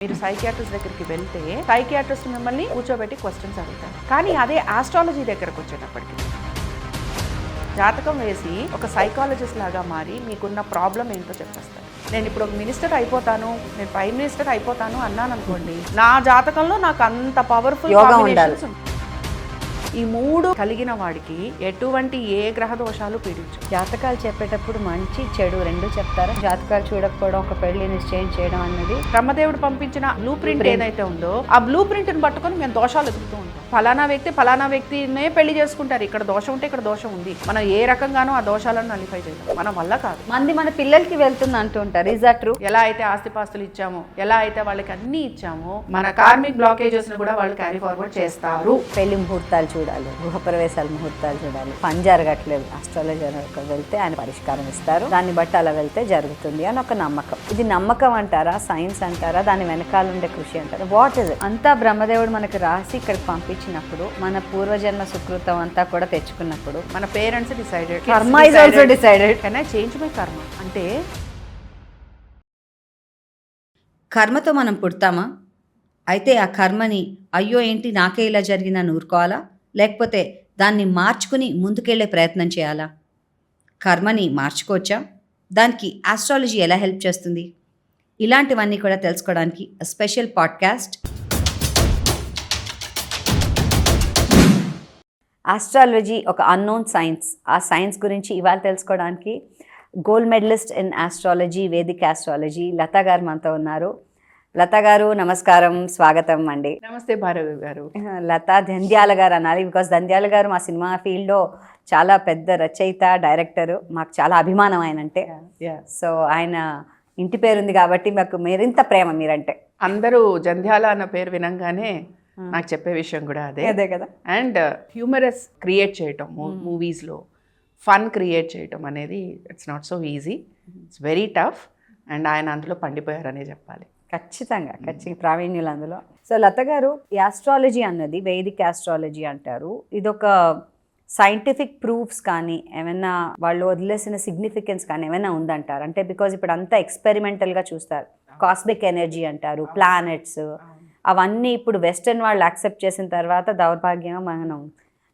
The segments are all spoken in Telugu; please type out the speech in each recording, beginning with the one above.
మీరు సైకియాట్రిస్ట్ దగ్గరికి వెళ్తే సైకియాట్రిస్ట్ మిమ్మల్ని కూర్చోబెట్టి క్వశ్చన్స్ అడుగుతారు. కానీ అదే ఆస్ట్రాలజీ దగ్గరకు వచ్చేటప్పటికి జాతకం వేసి ఒక సైకాలజిస్ట్ లాగా మారి మీకున్న ప్రాబ్లం ఏంటో చెప్పేస్తారు. నేను ఇప్పుడు ఒక మినిస్టర్ అయిపోతాను, నేను ప్రైమ్ మినిస్టర్ అయిపోతాను అన్నాను అనుకోండి, నా జాతకంలో నాకు అంత పవర్ఫుల్ కాంబినేషన్స్ ఉంటాయి. ఈ మూడు కలిగిన వాడికి ఎటువంటి ఏ గ్రహ దోషాలు పీడించవు. జాతకాలు చెప్పేటప్పుడు మంచి చెడు రెండు చెప్తారా? జాతకాలు చూడకపోవడం, ఒక పెళ్లి నిశ్చయం చేయడం అన్నది బ్రహ్మదేవుడు పంపించిన బ్లూ ప్రింట్ ఏదైతే ఉందో ఆ బ్లూ ప్రింట్ని పట్టుకొని మేము దోషాలు ఎదుగుతూ ఉంటాం. ఫలానా వ్యక్తినే పెళ్లి చేసుకుంటారు, ఇక్కడ దోషం ఉంటే ఇక్కడ దోషం ఉంది, మనం ఏ రకంగానూ ఆ దోషాలను నలిఫై చేద్దాం, మన వల్ల కాదు. మంది మన పిల్లలకి వెళ్తుంది అంటుంటారు, ఇస్ దట్ ట్రూ? ఎలా అయితే ఆస్తిపాస్తులు ఇచ్చామో, ఎలా అయితే వాళ్ళకి అన్ని ఇచ్చామో, మన కార్మిక్ బ్లాకేజెస్ ని కూడా వాళ్ళు క్యారీ ఫార్వర్డ్ చేస్తారు. పెళ్లి ముహూర్తాలు చూడాలి, గృహప్రవేశాల ముహూర్తాలు చూడాలి, పని జరగట్లేదు, ఆస్ట్రాలజర్ వెళ్తే ఆయన పరిష్కారం ఇస్తారు, దాన్ని బట్టి అలా వెళ్తే జరుగుతుంది అని ఒక నమ్మకం. ఇది నమ్మకం అంటారా, సైన్స్ అంటారా, దాని వెనకాల ఉండే కృషి అంటారా, వాట్ ఇస్ ఇట్? అంతా బ్రహ్మదేవుడు మనకు రాసి ఇక్కడికి పంపించినప్పుడు, మన పూర్వజన్మ సుకృతం అంతా కూడా తెచ్చుకున్నప్పుడు, మన పేరెంట్స్ డిసైడెడ్, కర్మ is also decided. Can I change my karma అంటే కర్మతో మనం పుడతామా? అయితే ఆ కర్మని అయ్యో ఏంటి నాకే ఇలా జరిగిందని ఊరుకోవాలా, లేకపోతే దాన్ని మార్చుకుని ముందుకెళ్లే ప్రయత్నం చేయాలా? కర్మని మార్చుకోవచ్చా? దానికి ఆస్ట్రాలజీ ఎలా హెల్ప్ చేస్తుంది? ఇలాంటివన్నీ కూడా తెలుసుకోవడానికి స్పెషల్ పాడ్కాస్ట్. ఆస్ట్రాలజీ ఒక అన్నోన్ సైన్స్. ఆ సైన్స్ గురించి ఇవాళ తెలుసుకోవడానికి gold medalist in astrology, vedic astrology Lata గారు మనతో ఉన్నారు. లతా గారు నమస్కారం, స్వాగతం అండి. నమస్తే భార్గవి గారు. లతా దంద్యాల గారు అనాలి, బికాస్ దంద్యాల గారు మా సినిమా ఫీల్డ్లో చాలా పెద్ద రచయిత, డైరెక్టరు, మాకు చాలా అభిమానం ఆయన అంటే. సో ఆయన ఇంటి పేరుంది కాబట్టి మాకు మరింత ప్రేమ మీరంటే. అందరూ జంధ్యాల అన్న పేరు వినంగానే నాకు చెప్పే విషయం కూడా అదే కదా. అండ్ హ్యూమరస్ క్రియేట్ చేయటం, మూవీస్లో ఫన్ క్రియేట్ చేయటం అనేది it's not so easy, it's very tough. And ఆయన అందులో పండిపోయారనే చెప్పాలి. ఖచ్చితంగా ప్రావీణ్యులు అందులో. సో లత గారు, ఈ ఆస్ట్రాలజీ అన్నది వేదిక్ ఆస్ట్రాలజీ అంటారు. ఇదొక సైంటిఫిక్ ప్రూఫ్స్ కానీ ఏమైనా వాళ్ళు వదిలేసిన సిగ్నిఫికెన్స్ కానీ ఏమైనా ఉందంటారు? అంటే బికాజ్ ఇప్పుడు అంతా ఎక్స్పెరిమెంటల్గా చూస్తారు, కాస్మిక్ ఎనర్జీ అంటారు, ప్లానెట్స్ అవన్నీ ఇప్పుడు వెస్టర్న్ వాళ్ళు యాక్సెప్ట్ చేసిన తర్వాత దౌర్భాగ్యంగా మనం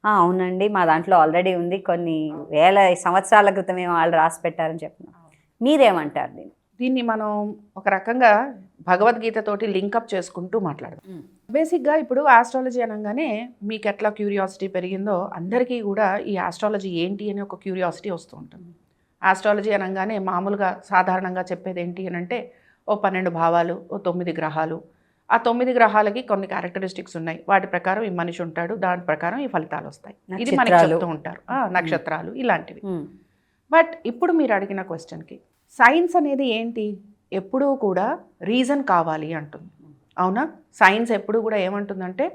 అవునండి మా దాంట్లో ఆల్రెడీ ఉంది, కొన్ని వేల సంవత్సరాల క్రితమే వాళ్ళు రాసి పెట్టారని చెప్తున్నాం. మీరేమంటారు దీన్ని మనం ఒక రకంగా భగవద్గీతతోటి లింకప్ చేసుకుంటూ మాట్లాడదాం. బేసిక్గా ఇప్పుడు ఆస్ట్రాలజీ అనగానే మీకు ఎట్లా క్యూరియాసిటీ పెరిగిందో అందరికీ కూడా ఈ ఆస్ట్రాలజీ ఏంటి అని ఒక క్యూరియాసిటీ వస్తూ ఉంటుంది. ఆస్ట్రాలజీ అనగానే మామూలుగా సాధారణంగా చెప్పేది ఏంటి అని అంటే ఓ 12 భావాలు, ఓ 9 గ్రహాలు, ఆ 9 గ్రహాలకి కొన్ని క్యారెక్టరిస్టిక్స్ ఉన్నాయి, వాటి ప్రకారం ఈ మనిషి ఉంటాడు, దాని ప్రకారం ఈ ఫలితాలు వస్తాయి, ఇది మనకి చెప్తూ ఉంటారు, నక్షత్రాలు ఇలాంటివి. బట్ ఇప్పుడు మీరు అడిగిన క్వశ్చన్కి సైన్స్ అనేది ఏంటి? ఎప్పుడూ కూడా రీజన్ కావాలి అంటుంది, అవునా? సైన్స్ ఎప్పుడు కూడా ఏమంటుందంటే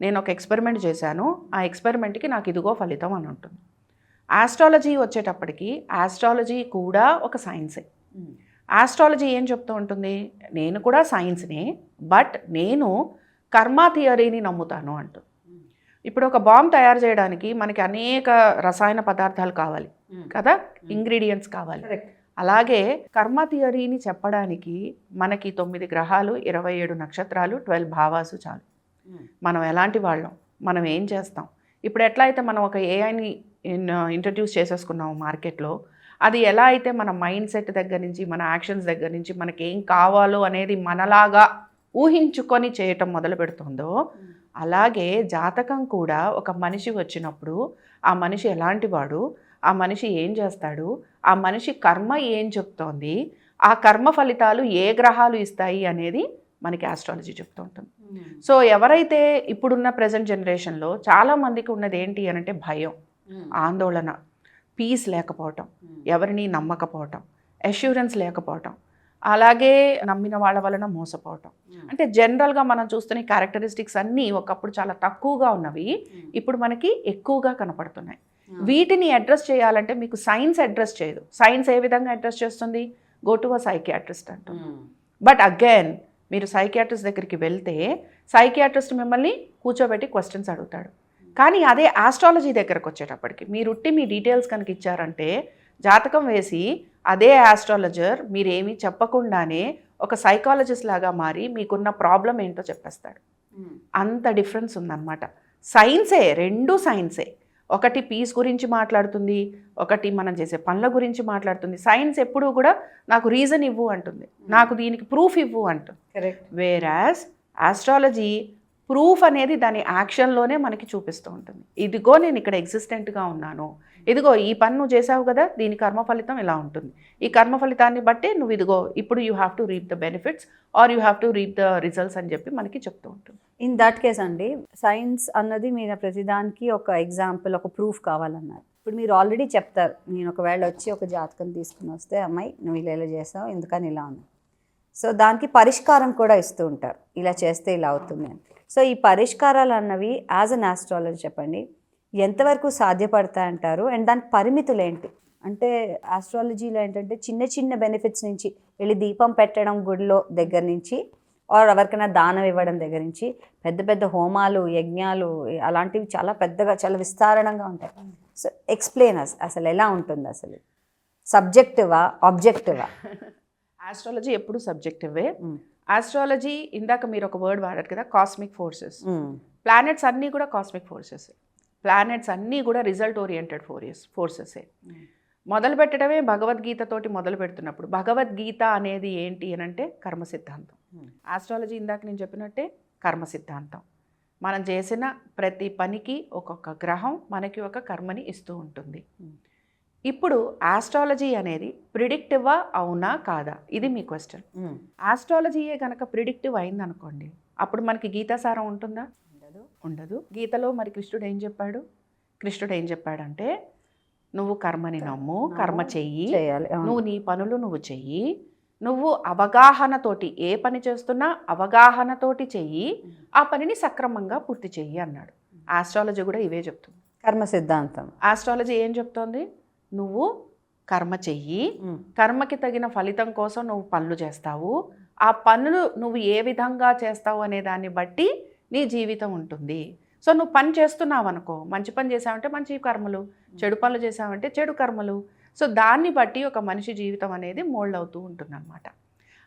నేను ఒక ఎక్స్పెరిమెంట్ చేశాను, ఆ ఎక్స్పెరిమెంట్కి నాకు ఇదిగో ఫలితం అని ఉంటుంది. ఆస్ట్రాలజీ వచ్చేటప్పటికి ఆస్ట్రాలజీ కూడా ఒక సైన్సే. ఆస్ట్రాలజీ ఏం చెప్తూ ఉంటుంది, నేను కూడా సైన్స్నే, బట్ నేను కర్మ థియరీని నమ్ముతాను అంటుంది. ఇప్పుడు ఒక బాంబ్ తయారు చేయడానికి మనకి అనేక రసాయన పదార్థాలు కావాలి కదా, ఇంగ్రీడియంట్స్ కావాలి. అలాగే కర్మ థియరీని చెప్పడానికి మనకి 9 గ్రహాలు, 27 నక్షత్రాలు, 12 భావాసు చాలు. మనం ఎలాంటి వాళ్ళం, మనం ఏం చేస్తాం, ఇప్పుడు ఎట్లా అయితే మనం ఒక ఏఐని ఇంట్రడ్యూస్ చేసేసుకున్నాము మార్కెట్లో, అది ఎలా అయితే మన మైండ్ సెట్ దగ్గర నుంచి, మన యాక్షన్స్ దగ్గర నుంచి మనకి ఏం కావాలో అనేది మనలాగా ఊహించుకొని చేయటం మొదలు పెడుతుందో, అలాగే జాతకం కూడా ఒక మనిషి వచ్చినప్పుడు ఆ మనిషి ఎలాంటి వాడు, ఆ మనిషి ఏం చేస్తాడు, ఆ మనిషి కర్మ ఏం చెప్తోంది, ఆ కర్మ ఫలితాలు ఏ గ్రహాలు ఇస్తాయి అనేది మనకి ఆస్ట్రాలజీ చెప్తూ ఉంటుంది. సో ఎవరైతే ఇప్పుడున్న ప్రజెంట్ జనరేషన్లో చాలామందికి ఉన్నది ఏంటి అని అంటే భయం, ఆందోళన, పీస్ లేకపోవటం, ఎవరిని నమ్మకపోవటం, అష్యూరెన్స్ లేకపోవటం, అలాగే నమ్మిన వాళ్ళ వలన మోసపోవటం. అంటే జనరల్గా మనం చూస్తున్న క్యారెక్టరిస్టిక్స్ అన్నీ ఒకప్పుడు చాలా తక్కువగా ఉన్నవి, ఇప్పుడు మనకి ఎక్కువగా కనపడుతున్నాయి. వీటిని అడ్రస్ చేయాలంటే మీకు సైన్స్ అడ్రస్ చేయదు. సైన్స్ ఏ విధంగా అడ్రస్ చేస్తుంది, గో టు అ సైకియాట్రిస్ట్ అంటుంది. బట్ అగైన్ మీరు సైకియాట్రిస్ట్ దగ్గరికి వెళ్తే సైకియాట్రిస్ట్ మిమ్మల్ని కూర్చోబెట్టి క్వశ్చన్స్ అడుగుతాడు. కానీ అదే ఆస్ట్రాలజీ దగ్గరకు వచ్చేటప్పటికి మీరు మీ డీటెయిల్స్ కనుక ఇచ్చారంటే జాతకం వేసి అదే ఆస్ట్రాలజర్ మీరేమీ చెప్పకుండానే ఒక సైకాలజిస్ట్ లాగా మారి మీకున్న ప్రాబ్లం ఏంటో చెప్పేస్తాడు. అంత డిఫరెన్స్ ఉందన్నమాట. సైన్సే, రెండు సైన్సే. ఒకటి పీస్ గురించి మాట్లాడుతుంది, ఒకటి మనం చేసే పనుల గురించి మాట్లాడుతుంది. సైన్స్ ఎప్పుడూ కూడా నాకు రీజన్ ఇవ్వు అంటుంది, నాకు దీనికి ప్రూఫ్ ఇవ్వు అంటుంది. కరెక్ట్. వేరాజ్ ఆస్ట్రాలజీ ప్రూఫ్ అనేది దాని యాక్షన్లోనే మనకి చూపిస్తూ ఉంటుంది. ఇదిగో నేను ఇక్కడ ఎగ్జిస్టెంట్గా ఉన్నాను, ఇదిగో ఈ పని నువ్వు చేసావు కదా, దీని కర్మ ఫలితం ఇలా ఉంటుంది, ఈ కర్మ ఫలితాన్ని బట్టి నువ్వు ఇదిగో ఇప్పుడు you have to reap the benefits or you have to reap the results అని చెప్పి మనకి చెప్తూ ఉంటుంది. ఇన్ దట్ కేస్ అండి, సైన్స్ అన్నది మీరు ప్రతిదానికి ఒక ఎగ్జాంపుల్, ఒక ప్రూఫ్ కావాలన్నారు. ఇప్పుడు మీరు ఆల్రెడీ చెప్తారు, నేను ఒకవేళ వచ్చి ఒక జాతకం తీసుకుని వస్తే అమ్మాయి నువ్వు ఇలా చేసావు, ఎందుకని ఇలా ఉన్నావు. సో దానికి పరిష్కారం కూడా ఇస్తూ ఉంటారు, ఇలా చేస్తే ఇలా అవుతుంది అని. సో ఈ పరిష్కారాలు అన్నవి యాజ్ అన్ ఆస్ట్రాలజీ చెప్పండి, ఎంతవరకు సాధ్యపడతాయంటారు అండ్ దాని పరిమితులు ఏంటి? అంటే ఆస్ట్రాలజీలో ఏంటంటే చిన్న చిన్న బెనిఫిట్స్ నుంచి వెళ్ళి దీపం పెట్టడం గుడిలో దగ్గర నుంచి, ఆర్ ఎవరికైనా దానం ఇవ్వడం దగ్గర నుంచి, పెద్ద పెద్ద హోమాలు, యజ్ఞాలు, అలాంటివి చాలా పెద్దగా, చాలా విస్తారణంగా ఉంటాయి. సో ఎక్స్ప్లెయిన్ అసలు ఎలా ఉంటుంది, అసలు సబ్జెక్టివా ఆబ్జెక్టివా? ఆస్ట్రాలజీ ఎప్పుడు సబ్జెక్టివే. ఆస్ట్రాలజీ ఇందాక మీరు ఒక వర్డ్ వాడారు కదా, కాస్మిక్ ఫోర్సెస్. ప్లానెట్స్ అన్నీ కూడా కాస్మిక్ ఫోర్సెస్. ప్లానెట్స్ అన్నీ కూడా రిజల్ట్ ఓరియంటెడ్ ఫోర్సెసే. మొదలు పెట్టడమే భగవద్గీతతోటి మొదలు పెడుతున్నప్పుడు, భగవద్గీత అనేది ఏంటి అని అంటే కర్మ సిద్ధాంతం. ఆస్ట్రాలజీ ఇందాక నేను చెప్పినట్టే కర్మ సిద్ధాంతం. మనం చేసిన ప్రతి పనికి ఒక్కొక్క గ్రహం మనకి ఒక కర్మని ఇస్తూ ఉంటుంది. ఇప్పుడు ఆస్ట్రాలజీ అనేది ప్రిడిక్టివా అవునా కాదా, ఇది మీ క్వశ్చన్. ఆస్ట్రాలజీయే కనుక ప్రిడిక్టివ్ అయిందనుకోండి, అప్పుడు మనకి గీతాసారం ఉంటుందా? ఉండదు. గీతలో మరి కృష్ణుడు ఏం చెప్పాడంటే నువ్వు కర్మని నమ్ము, కర్మ చెయ్యి, నువ్వు నీ పనులు నువ్వు చెయ్యి, నువ్వు అవగాహనతోటి ఏ పని చేస్తున్నా అవగాహనతోటి చెయ్యి, ఆ పనిని సక్రమంగా పూర్తి చెయ్యి అన్నాడు. ఆస్ట్రాలజీ కూడా ఇవే చెప్తుంది. కర్మ సిద్ధాంతం. ఆస్ట్రాలజీ ఏం చెప్తోంది? నువ్వు కర్మ చెయ్యి, కర్మకి తగిన ఫలితం కోసం నువ్వు పనులు చేస్తావు, ఆ పనులు నువ్వు ఏ విధంగా చేస్తావు అనే దాన్ని బట్టి నీ జీవితం ఉంటుంది. సో నువ్వు పని చేస్తున్నావు అనుకో, మంచి పని చేసావంటే మంచి కర్మలు, చెడు పనులు చేసావంటే చెడు కర్మలు. సో దాన్ని బట్టి ఒక మనిషి జీవితం అనేది మోల్డ్ అవుతూ ఉంటుందన్నమాట.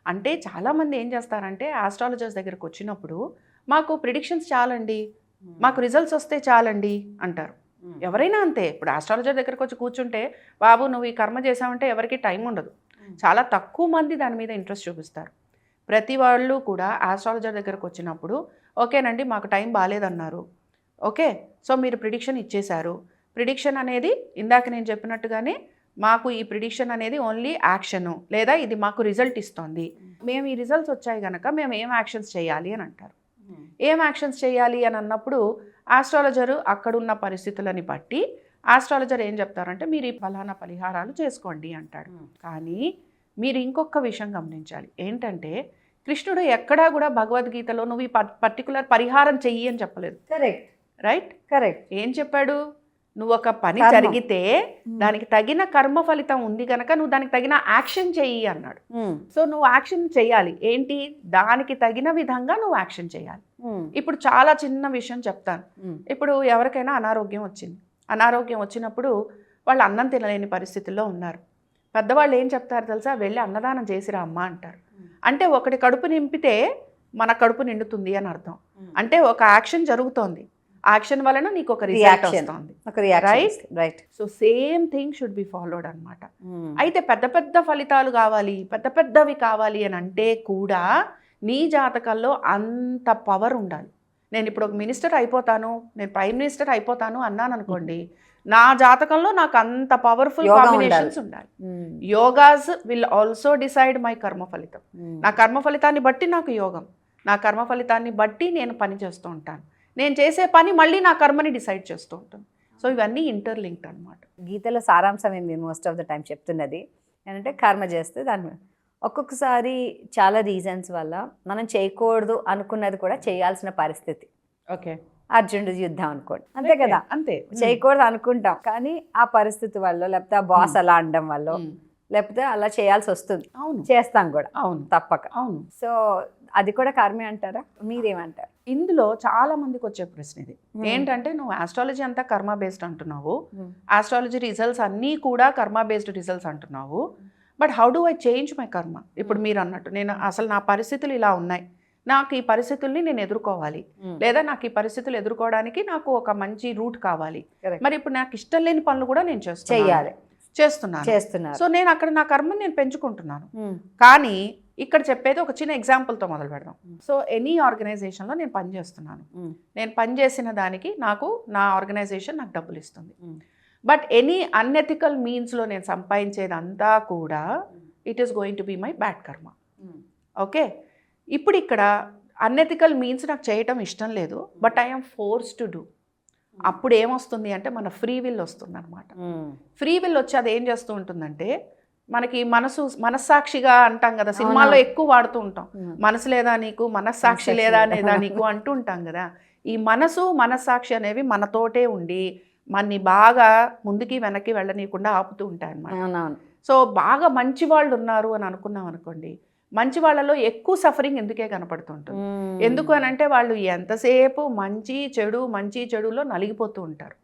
అంటే చాలామంది ఏం చేస్తారంటే ఆస్ట్రాలజర్స్ దగ్గరకు వచ్చినప్పుడు మాకు ప్రిడిక్షన్స్ చాలండి, మాకు రిజల్ట్స్ వస్తే చాలండి అంటారు. ఎవరైనా అంతే. ఇప్పుడు ఆస్ట్రాలజర్ దగ్గరకు వచ్చి కూర్చుంటే బాబు నువ్వు ఈ కర్మ చేసావంటే ఎవరికి టైం ఉండదు. చాలా తక్కువ మంది దాని మీద ఇంట్రెస్ట్ చూపిస్తారు. ప్రతి వాళ్ళు కూడా ఆస్ట్రాలజర్ దగ్గరకు వచ్చినప్పుడు ఓకేనండి మాకు టైం బాగాలేదన్నారు, ఓకే సో మీరు ప్రిడిక్షన్ ఇచ్చేశారు. ప్రిడిక్షన్ అనేది ఇందాక నేను చెప్పినట్టుగానే మాకు ఈ ప్రిడిక్షన్ అనేది ఓన్లీ యాక్షను, లేదా ఇది మాకు రిజల్ట్ ఇస్తుంది, మేము ఈ రిజల్ట్స్ వచ్చాయి కనుక మేము ఏం యాక్షన్స్ చేయాలి అని అంటారు. ఏం యాక్షన్స్ చేయాలి అని అన్నప్పుడు ఆస్ట్రాలజరు అక్కడున్న పరిస్థితులని బట్టి ఆస్ట్రాలజర్ ఏం చెప్తారంటే మీరు ఈ ఫలానా పరిహారాలు చేసుకోండి అంటాడు. కానీ మీరు ఇంకొక విషయం గమనించాలి, ఏంటంటే కృష్ణుడు ఎక్కడా కూడా భగవద్గీతలో నువ్వు ఈ పర్టికులర్ పరిహారం చెయ్యి అని చెప్పలేదు. Correct, right, correct. ఏం చెప్పాడు? నువ్వు ఒక పని జరిగితే దానికి తగిన కర్మ ఫలితం ఉంది కనుక నువ్వు దానికి తగిన యాక్షన్ చెయ్యి అన్నాడు. సో నువ్వు యాక్షన్ చెయ్యాలి. ఏంటి? దానికి తగిన విధంగా నువ్వు యాక్షన్ చేయాలి. ఇప్పుడు చాలా చిన్న విషయం చెప్తాను. ఇప్పుడు ఎవరికైనా అనారోగ్యం వచ్చింది, అనారోగ్యం వచ్చినప్పుడు వాళ్ళు అన్నం తినలేని పరిస్థితుల్లో ఉన్నారు. పెద్దవాళ్ళు ఏం చెప్తారు తెలుసా? వెళ్ళి అన్నదానం చేసిరా అమ్మ అంటారు. అంటే ఒకటి కడుపు నింపితే మన కడుపు నిండుతుంది అని అర్థం. అంటే ఒక యాక్షన్ జరుగుతోంది, యాక్షన్ వలన నీకు ఒక రిజల్ట్ వస్తుంది, right? So same thing should be followed అనమాట. అయితే పెద్ద పెద్ద ఫలితాలు కావాలి, పెద్ద పెద్దవి కావాలి అని అంటే కూడా నీ జాతకంలో అంత పవర్ ఉండాలి. నేను ఇప్పుడు ఒక మినిస్టర్ అయిపోతాను, నేను ప్రైమ్ మినిస్టర్ అయిపోతాను అన్నాను అనుకోండి, నా జాతకంలో నాకు అంత పవర్ఫుల్ కాంబినేషన్స్ ఉండాలి. Yogas will also decide my కర్మ ఫలితం. నా కర్మ ఫలితాన్ని బట్టి నాకు యోగం, నా కర్మ ఫలితాన్ని బట్టి నేను పని చేస్తూ ఉంటాను, నేను చేసే పని మళ్ళీ నా కర్మని డిసైడ్ చేస్తూ ఉంటాను. సో ఇవన్నీ ఇంటర్లింక్డ్ అనమాట. గీతలో సారాంశం ఏం మీరు మోస్ట్ ఆఫ్ ద టైం చెప్తున్నది ఏంటంటే కర్మ చేస్తే దాని ఒక్కొక్కసారి చాలా రీజన్స్ వల్ల మనం చేయకూడదు అనుకున్నది కూడా చేయాల్సిన పరిస్థితి. ఓకే, అర్జునుడు యుద్ధం అనుకోండి, అంతే కదా, అంతే చేయకూడదు అనుకుంటాం, కానీ ఆ పరిస్థితి వల్ల లేకపోతే ఆ బాస్ అలా అనడం వల్ల లేకపోతే అలా చేయాల్సి వస్తుంది. అవును, చేస్తాం కూడా, అవును తప్పక. అవును. సో అది కూడా కర్మే అంటారా? మీరేమంటారు? ఇందులో చాలా మందికి వచ్చే ప్రశ్న ఇది ఏంటంటే, నువ్వు ఆస్ట్రాలజీ అంతా కర్మ బేస్డ్ అంటున్నావు, ఆస్ట్రాలజీ రిజల్ట్స్ అన్నీ కూడా కర్మ బేస్డ్ రిజల్ట్స్ అంటున్నావు, but how do I change my కర్మ? ఇప్పుడు మీరు అన్నట్టు నేను అసలు నా పరిస్థితులు ఇలా ఉన్నాయి, నాకు ఈ పరిస్థితుల్ని నేను ఎదుర్కోవాలి, లేదా నాకు ఈ పరిస్థితులు ఎదుర్కోవడానికి నాకు ఒక మంచి రూట్ కావాలి. మరి ఇప్పుడు నాకు ఇష్టం లేని పనులు కూడా నేను చేస్తున్నాను. సో నేను అక్కడ నా కర్మని నేను పెంచుకుంటున్నాను. కానీ ఇక్కడ చెప్పేది ఒక చిన్న ఎగ్జాంపుల్తో మొదలు పెడదాం. సో ఎనీ ఆర్గనైజేషన్లో నేను పనిచేస్తున్నాను, నేను పనిచేసిన దానికి నాకు నా ఆర్గనైజేషన్ నాకు డబ్బులు ఇస్తుంది. బట్ ఎనీ అన్ఎథికల్ మీన్స్లో నేను సంపాదించేదంతా కూడా it is going to be my bad karma. Okay, ఇప్పుడు ఇక్కడ అన్ఎథికల్ మీన్స్ నాకు చేయటం ఇష్టం లేదు, but I'm force to do. అప్పుడు ఏమొస్తుంది అంటే మన ఫ్రీ విల్ వస్తుంది అనమాట. ఫ్రీ విల్ వచ్చి అది ఏం చేస్తూ ఉంటుందంటే మనకి మనస్సాక్షిగా అంటాం కదా, సినిమాల్లో ఎక్కువ వాడుతూ ఉంటాం, మనసు లేదా నీకు, మనస్సాక్షి లేదా నీకు అంటూ ఉంటాం కదా. ఈ మనస్సాక్షి అనేవి మనతోటే ఉండి మనని బాగా ముందుకి వెనక్కి వెళ్ళనీయకుండా ఆపుతూ ఉంటాయి అన్నమాట. సో బాగా మంచి వాళ్ళు ఉన్నారు అని అనుకున్నాం అనుకోండి, మంచి వాళ్ళలో ఎక్కువ సఫరింగ్ ఎందుకే కనపడుతుంటుంది. ఎందుకు అని అంటే వాళ్ళు ఎంతసేపు మంచి చెడులో నలిగిపోతూ ఉంటారు.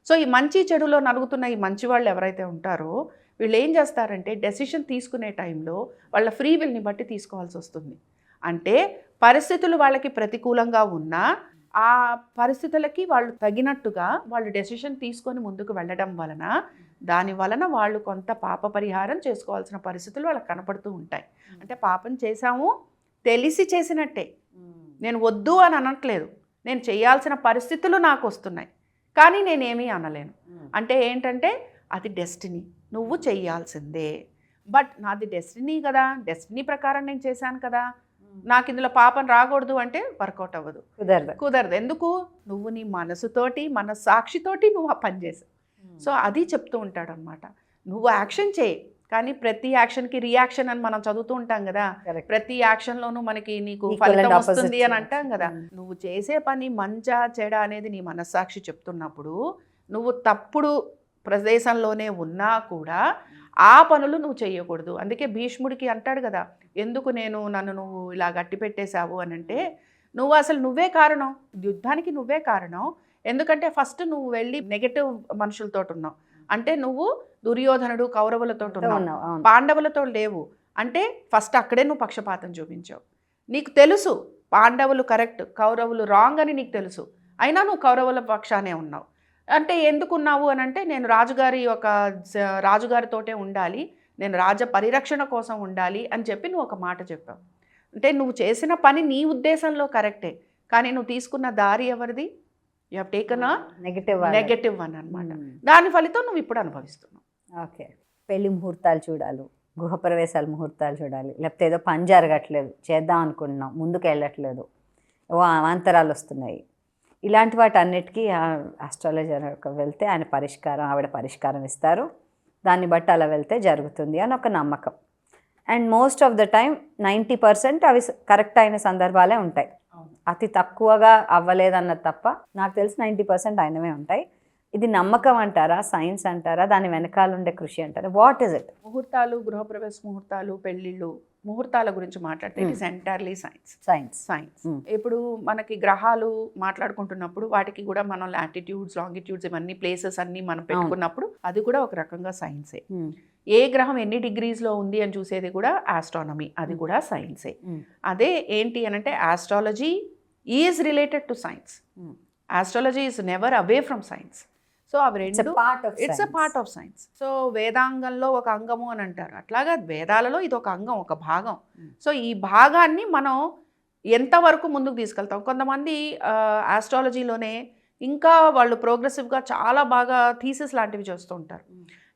సో ఈ మంచి చెడులో నలుగుతున్న ఈ మంచి వాళ్ళు ఎవరైతే ఉంటారో వీళ్ళు ఏం చేస్తారంటే డెసిషన్ తీసుకునే టైంలో వాళ్ళ ఫ్రీ విల్ని బట్టి తీసుకోవాల్సి వస్తుంది. అంటే పరిస్థితులు వాళ్ళకి ప్రతికూలంగా ఉన్నా ఆ పరిస్థితులకి వాళ్ళు తగినట్టుగా వాళ్ళు డెసిషన్ తీసుకొని ముందుకు వెళ్ళడం వలన దాని వలన వాళ్ళు కొంత పాప పరిహారం చేసుకోవాల్సిన పరిస్థితులు వాళ్ళకి కనపడుతూ ఉంటాయి. అంటే పాపం చేశాము తెలిసి చేసినట్టే, నేను వద్దు అని అనట్లేదు, నేను చేయాల్సిన పరిస్థితులు నాకు వస్తున్నాయి కానీ నేనేమీ అనలేను. అంటే ఏంటంటే అది డెస్టినీ, నువ్వు చెయ్యాల్సిందే. బట్ నాది డెస్టినీ కదా, డెస్టినీ ప్రకారం నేను చేశాను కదా, నాకు ఇందులో పాపం రాకూడదు అంటే వర్కౌట్ అవ్వదు, కుదరదు. ఎందుకు? నువ్వు నీ మనసుతోటి మనస్సాక్షితోటి నువ్వు ఆ పని చేసావు. సో అది చెప్తూ ఉంటాడు అనమాట. నువ్వు యాక్షన్ చేయి, కానీ ప్రతి యాక్షన్కి రియాక్షన్ అని మనం చదువుతూ ఉంటాం కదా, ప్రతి యాక్షన్లోనూ మనకి నీకు ఫలితం వస్తుంది అని అంటాం కదా. నువ్వు చేసే పని మంచా చెడా అనేది నీ మనస్సాక్షి చెప్తున్నప్పుడు నువ్వు తప్పుడు ప్రదేశంలోనే ఉన్నా కూడా ఆ పనులు నువ్వు చేయకూడదు. అందుకే భీష్ముడికి అంటాడు కదా, ఎందుకు నన్ను నువ్వు ఇలా గట్టి పెట్టేశావు అని అంటే, నువ్వే కారణం, యుద్ధానికి నువ్వే కారణం. ఎందుకంటే ఫస్ట్ నువ్వు వెళ్ళి నెగటివ్ మనుషులతో ఉన్నావు, అంటే నువ్వు దుర్యోధనుడు కౌరవులతో ఉన్నావు, పాండవులతో లేవు. అంటే ఫస్ట్ అక్కడే నువ్వు పక్షపాతం చూపించావు. నీకు తెలుసు పాండవులు కరెక్ట్ కౌరవులు రాంగ్ అని నీకు తెలుసు, అయినా నువ్వు కౌరవుల పక్షానే ఉన్నావు. అంటే ఎందుకున్నావు అని అంటే, నేను రాజుగారితోటే ఉండాలి, నేను రాజ పరిరక్షణ కోసం ఉండాలి అని చెప్పి నువ్వు ఒక మాట చెప్పావు. అంటే నువ్వు చేసిన పని నీ ఉద్దేశంలో కరెక్టే, కానీ నువ్వు తీసుకున్న దారి ఎవరిది? You have taken negative one అనమాట. దాని ఫలితం నువ్వు ఇప్పుడు అనుభవిస్తున్నావు. ఓకే, పెళ్లి ముహూర్తాలు చూడాలి, గృహప్రవేశాల ముహూర్తాలు చూడాలి, లేకపోతే ఏదో పని జరగట్లేదు, చేద్దాం అనుకుంటున్నాం, ముందుకు వెళ్ళట్లేదు, అవాంతరాలు వస్తున్నాయి, ఇలాంటి వాటి అన్నిటికీ ఆస్ట్రాలజర్ వెళ్తే ఆవిడ పరిష్కారం ఇస్తారు, దాన్ని బట్టి అలా వెళ్తే జరుగుతుంది అని ఒక నమ్మకం. And most of the time 90% అవి కరెక్ట్ అయిన సందర్భాలే ఉంటాయి. అతి తక్కువగా అవ్వలేదన్నది తప్ప నాకు తెలిసి 90% అయినవే ఉంటాయి. ఇది నమ్మకం అంటారా, సైన్స్ అంటారా, దాని వెనకాల ఉండే కృషి అంటారా, వాట్ ఇస్ ఇట్? ముహూర్తాలు, గృహప్రవేశ ముహూర్తాలు, పెళ్ళిళ్ళు, ముహూర్తాల గురించి మాట్లాడితే ఇట్ ఇస్ ఎంటైర్లీ సైన్స్. ఇప్పుడు మనకి గ్రహాలు మాట్లాడుకుంటున్నప్పుడు వాటికి కూడా మనం లాటిట్యూడ్స్, లాంగిట్యూడ్స్, ఇవన్నీ ప్లేసెస్ అన్ని మనం పెట్టుకున్నప్పుడు అది కూడా ఒక రకంగా సైన్సే. ఏ గ్రహం ఎన్ని డిగ్రీస్లో ఉంది అని చూసేది కూడా ఆస్ట్రానమీ, అది కూడా సైన్సే. అదే ఏంటి అని అంటే astrology is related to science, astrology is never away from science. So అవి రెండు it's a part of science. So వేదాంగంలో ఒక అంగము అని అంటారు, అట్లాగా వేదాలలో ఇది ఒక అంగం, ఒక భాగం. సో ఈ భాగాన్ని మనం ఎంతవరకు ముందుకు తీసుకెళ్తాం? కొంతమంది ఆస్ట్రాలజీలోనే ఇంకా వాళ్ళు ప్రోగ్రెసివ్గా చాలా బాగా థీసిస్ లాంటివి చేస్తూ ఉంటారు,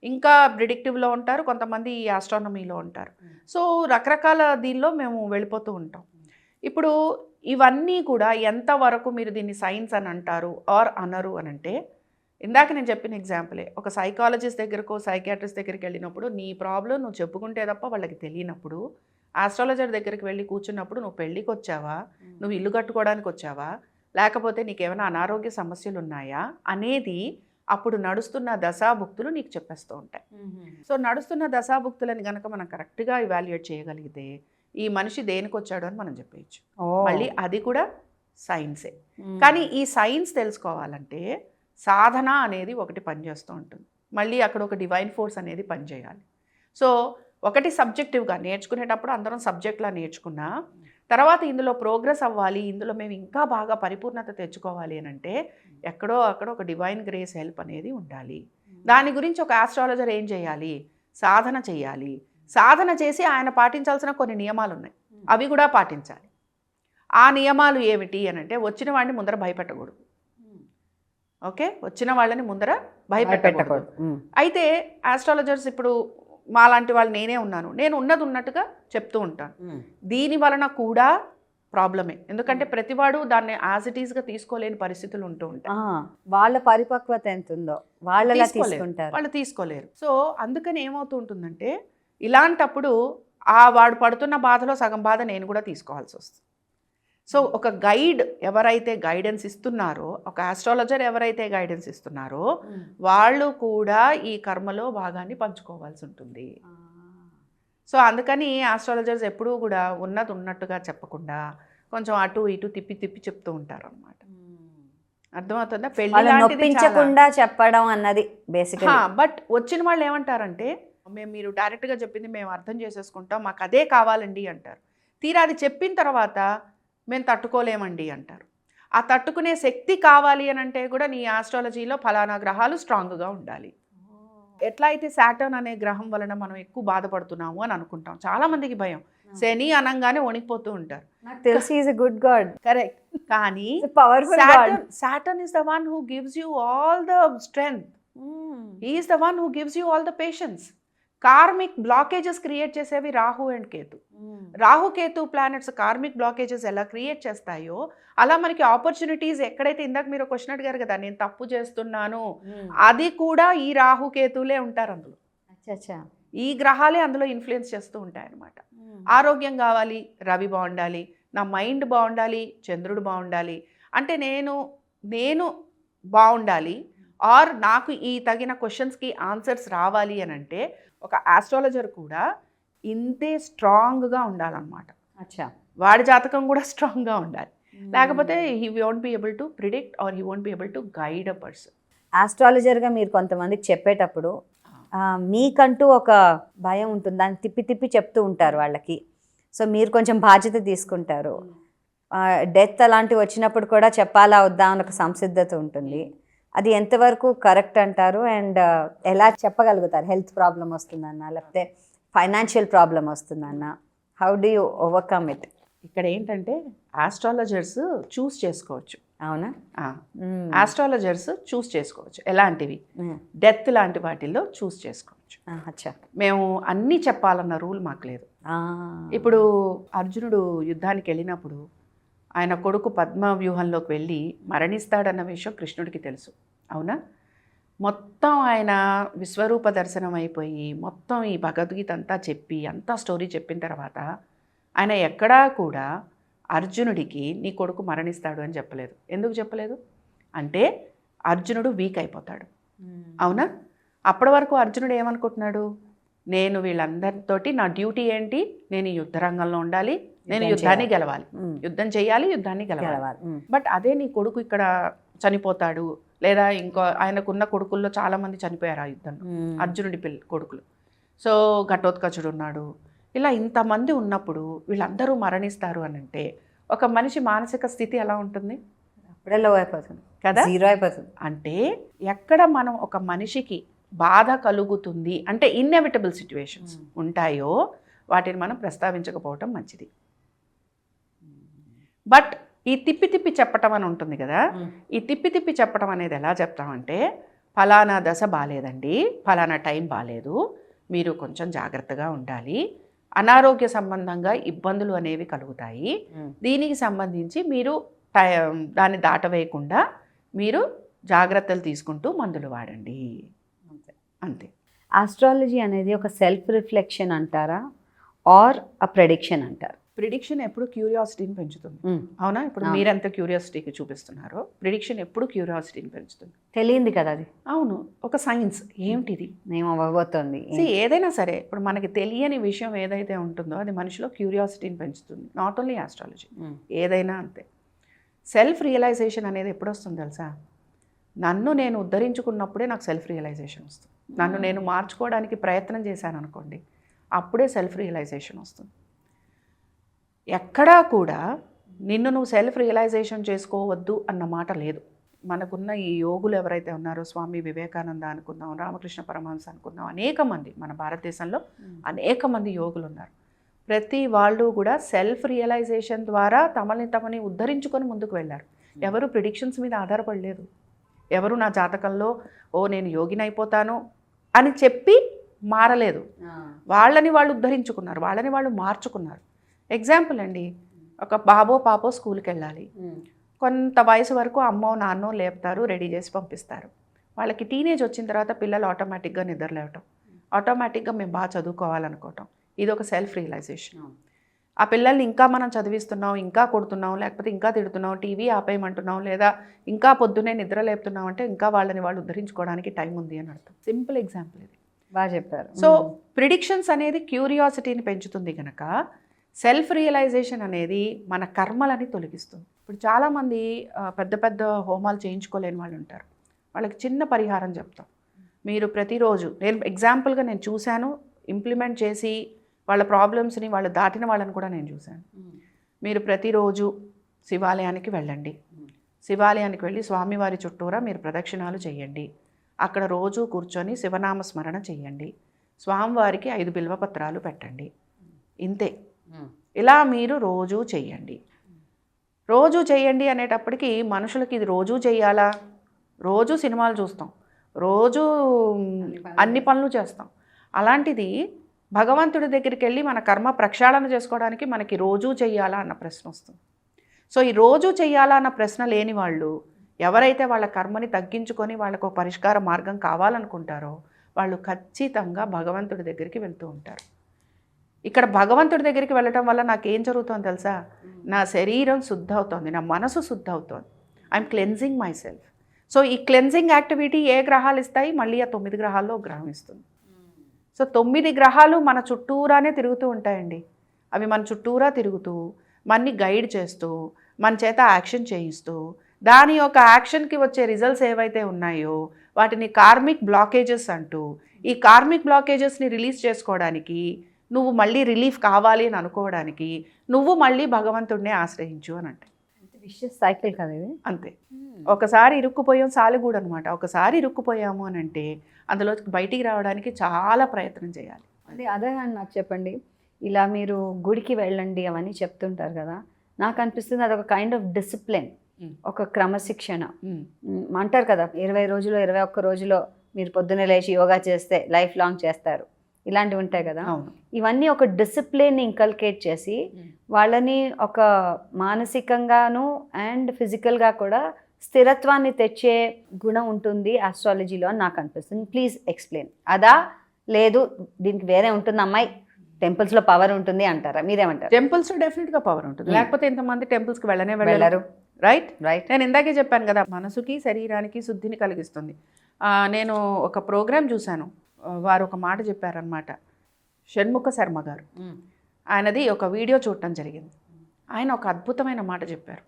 ఇంకా ప్రిడిక్టివ్లో ఉంటారు, కొంతమంది ఈ ఆస్ట్రానమీలో ఉంటారు. సో రకరకాల దీనిలో మేము వెళ్ళిపోతూ ఉంటాం. ఇప్పుడు ఇవన్నీ కూడా ఎంతవరకు మీరు దీన్ని సైన్స్ అని అంటారు ఆర్ అనరు అని అంటే, ఇందాక నేను చెప్పిన ఎగ్జాంపులే, ఒక సైకాలజిస్ట్ దగ్గరకు, సైకియాట్రిస్ట్ దగ్గరికి వెళ్ళినప్పుడు నీ ప్రాబ్లం నువ్వు చెప్పుకుంటే తప్ప వాళ్ళకి తెలియనప్పుడు, ఆస్ట్రాలజర్ దగ్గరికి వెళ్ళి కూర్చున్నప్పుడు నువ్వు పెళ్ళికి వచ్చావా, నువ్వు ఇల్లు కట్టుకోవడానికి వచ్చావా, లేకపోతే నీకేమైనా అనారోగ్య సమస్యలు ఉన్నాయా అనేది అప్పుడు నడుస్తున్న దశాభుక్తులు నీకు చెప్పేస్తూ ఉంటాయి. సో నడుస్తున్న దశాభుక్తులని కనుక మనం కరెక్ట్గా ఇవాల్యుయేట్ చేయగలిగితే ఈ మనిషి దేనికి వచ్చాడు అని మనం చెప్పేయచ్చు. మళ్ళీ అది కూడా సైన్సే. కానీ ఈ సైన్స్ తెలుసుకోవాలంటే సాధన అనేది ఒకటి పనిచేస్తూ ఉంటుంది, మళ్ళీ అక్కడ ఒక డివైన్ ఫోర్స్ అనేది పనిచేయాలి. సో ఒకటి సబ్జెక్టివ్గా నేర్చుకునేటప్పుడు అందరం సబ్జెక్ట్లా నేర్చుకున్నా, తర్వాత ఇందులో ప్రోగ్రెస్ అవ్వాలి, ఇందులో మేము ఇంకా బాగా పరిపూర్ణత తెచ్చుకోవాలి అని అంటే ఎక్కడో అక్కడ ఒక డివైన్ గ్రేస్ హెల్ప్ అనేది ఉండాలి. దాని గురించి ఒక ఆస్ట్రాలజర్ ఏం చేయాలి? సాధన చేయాలి. సాధన చేసి ఆయన పాటించాల్సిన కొన్ని నియమాలు ఉన్నాయి, అవి కూడా పాటించాలి. ఆ నియమాలు ఏమిటి అని అంటే వచ్చిన వాడిని ముందర భయపెట్టకూడదు. ఓకే, వచ్చిన వాళ్ళని ముందర భయపెట్టకూడదు. అయితే ఆస్ట్రాలజర్స్ ఇప్పుడు మాలాంటి వాళ్ళు నేనే ఉన్నాను, నేను ఉన్నది ఉన్నట్టుగా చెప్తూ ఉంటాను. దీని వలన కూడా ప్రాబ్లమే, ఎందుకంటే ప్రతివాడు దాన్ని యాజ్ ఇట్ ఈస్గా తీసుకోలేని పరిస్థితులు ఉంటూ ఉంటాయి. వాళ్ళ పరిపక్వత ఎంత ఉందో వాళ్ళు తీసుకోలేరు. సో అందుకని ఏమవుతూ ఉంటుందంటే ఇలాంటప్పుడు వాడు పడుతున్న బాధలో సగం బాధ నేను కూడా తీసుకోవాల్సి వస్తుంది. సో ఒక గైడ్ ఎవరైతే గైడెన్స్ ఇస్తున్నారో, ఒక ఆస్ట్రాలజర్ ఎవరైతే గైడెన్స్ ఇస్తున్నారో వాళ్ళు కూడా ఈ కర్మలో భాగాన్ని పంచుకోవాల్సి ఉంటుంది. సో అందుకని ఆస్ట్రాలజర్స్ ఎప్పుడూ కూడా ఉన్నది ఉన్నట్టుగా చెప్పకుండా కొంచెం అటు ఇటు తిప్పి తిప్పి చెప్తూ ఉంటారు అనమాట. అర్థమవుతుందా? పెళ్ళించకుండా చెప్పడం అన్నది బేసిక్. బట్ వచ్చిన వాళ్ళు ఏమంటారంటే మీరు డైరెక్ట్గా చెప్పింది మేము అర్థం చేసేసుకుంటాం, మాకు అదే కావాలండి అంటారు. తీరా అది చెప్పిన తర్వాత మేము తట్టుకోలేమండి అంటారు. ఆ తట్టుకునే శక్తి కావాలి అని అంటే కూడా నీ ఆస్ట్రాలజీలో ఫలానా గ్రహాలు స్ట్రాంగ్గా ఉండాలి. ఎట్లా అయితే సాటర్న్ అనే గ్రహం వలన మనం ఎక్కువ బాధపడుతున్నాము అని అనుకుంటాం. చాలా మందికి భయం, శని అనంగానే వణికిపోతూ ఉంటారు. నాకు తెలిసి is a good god. Correct. కానీ Saturn is the one who gives you all the strength, he is the one who gives you all the patience. Karmic blockages create చేసేవి Rahu and Ketu. Rahu Ketu planets karmic blockages ఎలా క్రియేట్ చేస్తాయో అలా మనకి ఆపర్చునిటీస్ ఎక్కడైతే ఇందాక మీరు క్వశ్చన్ అడిగారు కదా, నేను తప్పు చేస్తున్నాను, అది కూడా ఈ రాహు కేతులే ఉంటారు అందులో. ఈ గ్రహాలే అందులో ఇన్ఫ్లుయెన్స్ చేస్తూ ఉంటాయి అన్నమాట. ఆరోగ్యం కావాలి, రవి బాగుండాలి, నా మైండ్ బాగుండాలి, చంద్రుడు బాగుండాలి, అంటే నేను బాగుండాలి, ఆర్ నాకు ఈ తగిన క్వశ్చన్స్కి ఆన్సర్స్ రావాలి అని అంటే ఒక ఆస్ట్రాలజర్ కూడా ఇంతే స్ట్రాంగ్గా ఉండాలన్నమాట. వాడి జాతకం కూడా స్ట్రాంగ్గా ఉండాలి, లేకపోతే he won't be able to predict or he won't be able to guide a person. ఆస్ట్రాలజర్గా మీరు కొంతమందికి చెప్పేటప్పుడు మీకంటూ ఒక భయం ఉంటుంది, దాన్ని తిప్పి తిప్పి చెప్తూ ఉంటారు వాళ్ళకి. సో మీరు కొంచెం బాధ్యత తీసుకుంటారు. డెత్ అలాంటివి వచ్చినప్పుడు కూడా చెప్పాలా వద్దా అని ఒక సంసిద్ధత ఉంటుంది. అది ఎంతవరకు కరెక్ట్ అంటారు? అండ్ ఎలా చెప్పగలుగుతారు? హెల్త్ ప్రాబ్లం వస్తుందన్నా, లేకపోతే ఫైనాన్షియల్ ప్రాబ్లం వస్తుందన్నా, how do you overcome it? ఇక్కడ ఏంటంటే ఆస్ట్రాలజర్స్ చూస్ చేసుకోవచ్చు. అవునా? ఆస్ట్రాలజర్స్ చూస్ చేసుకోవచ్చు. ఎలాంటివి? డెత్ లాంటి వాటిల్లో చూస్ చేసుకోవచ్చు. మేము అన్నీ చెప్పాలన్న రూల్ మాకు లేదు. ఇప్పుడు అర్జునుడు యుద్ధానికి వెళ్ళినప్పుడు ఆయన కొడుకు పద్మ వ్యూహంలోకి వెళ్ళి మరణిస్తాడన్న విషయం కృష్ణుడికి తెలుసు, అవునా? మొత్తం ఆయన విశ్వరూప దర్శనం అయిపోయి మొత్తం ఈ భగవద్గీత అంతా చెప్పి అంతా స్టోరీ చెప్పిన తర్వాత ఆయన ఎక్కడా కూడా అర్జునుడికి నీ కొడుకు మరణిస్తాడు అని చెప్పలేదు. ఎందుకు చెప్పలేదు అంటే అర్జునుడు వీక్ అయిపోతాడు, అవునా? అప్పటి వరకు అర్జునుడు ఏమనుకుంటున్నాడు, నేను వీళ్ళందరితోటి నా డ్యూటీ ఏంటి, నేను యుద్ధ రంగంలో ఉండాలి, నేను యుద్ధాన్ని గెలవాలి, యుద్ధం చేయాలి, యుద్ధాన్ని గెలవాలి. బట్ అదే నీ కొడుకు ఇక్కడ చనిపోతాడు, లేదా ఇంకో ఆయనకున్న కొడుకుల్లో చాలామంది చనిపోయారు ఆ యుద్ధంలో, అర్జునుడి కొడుకులు. సో ఘటోత్కచుడు ఉన్నాడు, ఇలా ఇంతమంది ఉన్నప్పుడు వీళ్ళందరూ మరణిస్తారు అని అంటే ఒక మనిషి మానసిక స్థితి ఎలా ఉంటుంది? అప్పుడే లో అయిపోతుంది కదా, జీరో అయిపోతుంది. అంటే ఎక్కడ మనం ఒక మనిషికి బాధ కలుగుతుంది అంటే ఇన్నెవిటబుల్ సిచ్యువేషన్స్ ఉంటాయో వాటిని మనం ప్రస్తావించకపోవటం మంచిది. బట్ ఈ తిప్పి తిప్పి చెప్పటం అని ఉంటుంది కదా, ఈ తిప్పి తిప్పి చెప్పటం అనేది ఎలా చెప్తామంటే ఫలానా దశ బాగాలేదండి, ఫలానా టైం బాగాలేదు, మీరు కొంచెం జాగ్రత్తగా ఉండాలి, అనారోగ్య సంబంధంగా ఇబ్బందులు అనేవి కలుగుతాయి, దీనికి సంబంధించి మీరు దాన్ని దాటవేయకుండా మీరు జాగ్రత్తలు తీసుకుంటూ మందులు వాడండి, అంతే. ఆస్ట్రాలజీ అనేది ఒక సెల్ఫ్ రిఫ్లెక్షన్ అంటారా ఆర్ అ ప్రెడిక్షన్ అంటారు? ప్రిడిక్షన్ ఎప్పుడు క్యూరియాసిటీని పెంచుతుంది, అవునా? ఇప్పుడు మీరెంత క్యూరియాసిటీకి చూపిస్తున్నారో ప్రిడిక్షన్ ఎప్పుడు క్యూరియాసిటీని పెంచుతుంది. తెలియంది కదా అది. అవును, ఒక సైన్స్ ఏమిటిది ఏమో అవ్వబోతోంది. ఏదైనా సరే ఇప్పుడు మనకి తెలియని విషయం ఏదైతే ఉంటుందో అది మనిషిలో క్యూరియాసిటీని పెంచుతుంది. నాట్ ఓన్లీ ఆస్ట్రాలజీ, ఏదైనా అంతే. సెల్ఫ్ రియలైజేషన్ అనేది ఎప్పుడు వస్తుంది తెలుసా? నన్ను నేను ఉద్ధరించుకున్నప్పుడే నాకు సెల్ఫ్ రియలైజేషన్ వస్తుంది. నన్ను నేను మార్చుకోవడానికి ప్రయత్నం చేశాను అనుకోండి, అప్పుడే సెల్ఫ్ రియలైజేషన్ వస్తుంది. ఎక్కడా కూడా నిన్ను నువ్వు సెల్ఫ్ రియలైజేషన్ చేసుకోవద్దు అన్న మాట లేదు. మనకున్న ఈ యోగులు ఎవరైతే ఉన్నారో, స్వామి వివేకానంద అనుకుందాం, రామకృష్ణ పరమహంస అనుకుందాం, అనేక మంది మన భారతదేశంలో అనేక మంది యోగులు ఉన్నారు. ప్రతి వాళ్ళు కూడా సెల్ఫ్ రియలైజేషన్ ద్వారా తమని ఉద్ధరించుకొని ముందుకు వెళ్ళారు. ఎవరు ప్రిడిక్షన్స్ మీద ఆధారపడలేదు. ఎవరు నా జాతకంలో నేను యోగిని అయిపోతాను అని చెప్పి మారలేదు. వాళ్ళని వాళ్ళు ఉద్ధరించుకున్నారు, వాళ్ళని వాళ్ళు మార్చుకున్నారు. ఎగ్జాంపుల్ అండి, ఒక బాబో పాపో స్కూల్కి వెళ్ళాలి. కొంత వయసు వరకు అమ్మో నాన్నో లేపుతారు, రెడీ చేసి పంపిస్తారు. వాళ్ళకి టీనేజ్ వచ్చిన తర్వాత పిల్లలు ఆటోమేటిక్గా నిద్రలేవటం, ఆటోమేటిక్గా మేము బాగా చదువుకోవాలనుకోవటం, ఇది ఒక సెల్ఫ్ రియలైజేషన్. ఆ పిల్లల్ని ఇంకా మనం చదివిస్తున్నాం, ఇంకా కొడుతున్నాం, లేకపోతే ఇంకా తిడుతున్నాం, టీవీ ఆపేయమంటున్నాం, లేదా ఇంకా పొద్దునే నిద్ర లేపుతున్నాం అంటే ఇంకా వాళ్ళని వాళ్ళు ఉద్ధరించుకోవడానికి టైం ఉంది అని అర్థం. సింపుల్ ఎగ్జాంపుల్ ఇది. బాగా చెప్పారు. సో ప్రిడిక్షన్స్ అనేది క్యూరియాసిటీని పెంచుతుంది కనుక సెల్ఫ్ రియలైజేషన్ అనేది మన కర్మలని తొలగిస్తుంది. ఇప్పుడు చాలామంది పెద్ద పెద్ద హోమాలు చేయించుకోలేని వాళ్ళు ఉంటారు. వాళ్ళకి చిన్న పరిహారం చెప్తాం. మీరు ప్రతిరోజు, నేను ఎగ్జాంపుల్గా నేను చూశాను, ఇంప్లిమెంట్ చేసి వాళ్ళ ప్రాబ్లమ్స్ని వాళ్ళు దాటిన వాళ్ళని కూడా నేను చూశాను. మీరు ప్రతిరోజు శివాలయానికి వెళ్ళండి. శివాలయానికి వెళ్ళి స్వామివారి చుట్టూరా మీరు ప్రదక్షిణాలు చేయండి. అక్కడ రోజు కూర్చొని శివనామ స్మరణ చేయండి. స్వామివారికి 5 బిల్వపత్రాలు పెట్టండి. ఇంతే. ఇలా మీరు రోజు చెయ్యండి. రోజు చేయండి అనేటప్పటికీ మనుషులకి ఇది రోజు చేయాలా, రోజు సినిమాలు చూస్తాం, రోజు అన్ని పనులు చేస్తాం. అలాంటిది భగవంతుడి దగ్గరికి వెళ్ళి మన కర్మ ప్రక్షాళన చేసుకోవడానికి మనకి రోజు చెయ్యాలా అన్న ప్రశ్న వస్తుంది. సో ఈ రోజు చెయ్యాలా అన్న ప్రశ్న లేని వాళ్ళు, ఎవరైతే వాళ్ళ కర్మని తగ్గించుకొని వాళ్ళకు పరిష్కార మార్గం కావాలనుకుంటారో వాళ్ళు ఖచ్చితంగా భగవంతుడి దగ్గరికి వెళ్తూ ఉంటారు. ఇక్కడ భగవంతుడి దగ్గరికి వెళ్ళటం వల్ల నాకేం జరుగుతుందో తెలుసా? నా శరీరం శుద్ధ అవుతుంది, నా మనసు శుద్ధ అవుతుంది. I'm cleansing my self. So ఈ క్లెన్జింగ్ యాక్టివిటీ ఏ గ్రహాలు ఇస్తాయి? మళ్ళీ ఆ 9 గ్రహాల్లో గ్రహం ఇస్తుంది. సో 9 గ్రహాలు మన చుట్టూరానే తిరుగుతూ ఉంటాయండి. అవి మన చుట్టూరా తిరుగుతూ మనని గైడ్ చేస్తూ మన చేత యాక్షన్ చేయిస్తూ దాని యొక్క యాక్షన్కి వచ్చే రిజల్ట్స్ ఏవైతే ఉన్నాయో వాటిని కార్మిక్ బ్లాకేజెస్ అంటూ, ఈ కార్మిక్ బ్లాకేజెస్ని రిలీజ్ చేసుకోవడానికి, నువ్వు మళ్ళీ రిలీఫ్ కావాలి అని అనుకోవడానికి నువ్వు మళ్ళీ భగవంతుడినే ఆశ్రయించు అని అంటే విషయస్ సైకిల్ కదా ఇది. అంతే. ఒకసారి ఇరుక్కుపోయాం సాలిగూడు అనమాట. ఒకసారి ఇరుక్కుపోయాము అని అంటే అందులో బయటికి రావడానికి చాలా ప్రయత్నం చేయాలి. అదే నాకు చెప్పండి, ఇలా మీరు గుడికి వెళ్ళండి అవన్నీ చెప్తుంటారు కదా, నాకు అనిపిస్తుంది అదొక కైండ్ ఆఫ్ డిసిప్లిన్, ఒక క్రమశిక్షణ అంటారు కదా. 20 రోజులు 21 రోజులో మీరు పొద్దున్నే లేచి యోగా చేస్తే లైఫ్ లాంగ్ చేస్తారు, ఇలాంటివి ఉంటాయి కదా. ఇవన్నీ ఒక డిసిప్లిన్ ఇంకల్కేట్ చేసి వాళ్ళని ఒక మానసికంగాను అండ్ ఫిజికల్గా కూడా స్థిరత్వాన్ని తెచ్చే గుణం ఉంటుంది ఆస్ట్రాలజీలో అని నాకు అనిపిస్తుంది. Please explain. అదా లేదు దీనికి వేరే ఉంటుంది అమ్మాయి, టెంపుల్స్లో పవర్ ఉంటుంది అంటారా? మీరేమంటారు? టెంపుల్స్లో డెఫినెట్గా పవర్ ఉంటుంది, లేకపోతే ఇంతమంది టెంపుల్స్కి వెళ్ళరు. రైట్. నేను ఇందాకే చెప్పాను కదా, మనసుకి శరీరానికి శుద్ధిని కలిగిస్తుంది. నేను ఒక ప్రోగ్రాం చూశాను, వారు ఒక మాట చెప్పారనమాట. షణ్ముఖ శర్మ గారు, ఆయనది ఒక వీడియో చూడటం జరిగింది. ఆయన ఒక అద్భుతమైన మాట చెప్పారు,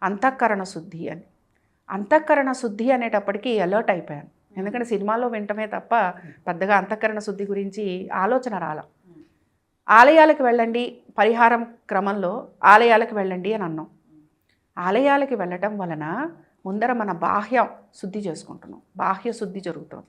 అంతఃకరణ శుద్ధి అని. అంతఃకరణ శుద్ధి అనేటప్పటికీ అలర్ట్ అయిపోయాను, ఎందుకంటే సినిమాలో వింటమే తప్ప పెద్దగా అంతఃకరణ శుద్ధి గురించి ఆలోచన రాల. ఆలయాలకు వెళ్ళండి, పరిహారం క్రమంలో ఆలయాలకు వెళ్ళండి అని అన్నాం. ఆలయాలకి వెళ్ళటం వలన ముందర మన బాహ్య శుద్ధి చేసుకుంటున్నాం, బాహ్య శుద్ధి జరుగుతుంది.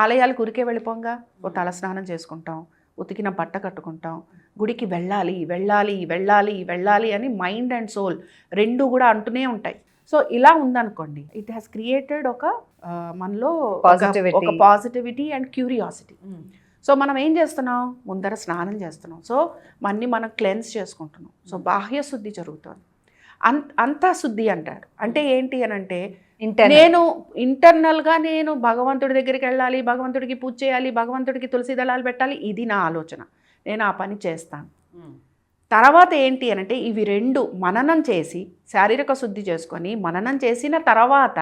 ఆలయాలకు ఉరికే వెళ్ళిపోంగా ఓ తలస్నానం చేసుకుంటాం, ఉతికిన బట్ట కట్టుకుంటాం, గుడికి వెళ్ళాలి వెళ్ళాలి వెళ్ళాలి వెళ్ళాలి అని మైండ్ అండ్ సోల్ రెండు కూడా అంటూనే ఉంటాయి. సో ఇలా ఉందనుకోండి, ఇట్ హ్యాస్ క్రియేటెడ్ ఒక మనలో ఒక పాజిటివిటీ అండ్ క్యూరియాసిటీ. సో మనం ఏం చేస్తున్నాం? ముందర స్నానం చేస్తున్నాం, సో మన్ని మనం క్లెన్స్ చేసుకుంటున్నాం. సో బాహ్య శుద్ధి జరుగుతుంది. అంతఃశుద్ధి అంటారు. అంటే ఏంటి అని అంటే, నేను ఇంటర్నల్గా నేను భగవంతుడి దగ్గరికి వెళ్ళాలి, భగవంతుడికి పూజ చేయాలి, భగవంతుడికి తులసి దళాలు పెట్టాలి, ఇది నా ఆలోచన, నేను ఆ పని చేస్తాను. తర్వాత ఏంటి అని అంటే, ఇవి రెండు మననం చేసి శారీరక శుద్ధి చేసుకొని మననం చేసిన తర్వాత,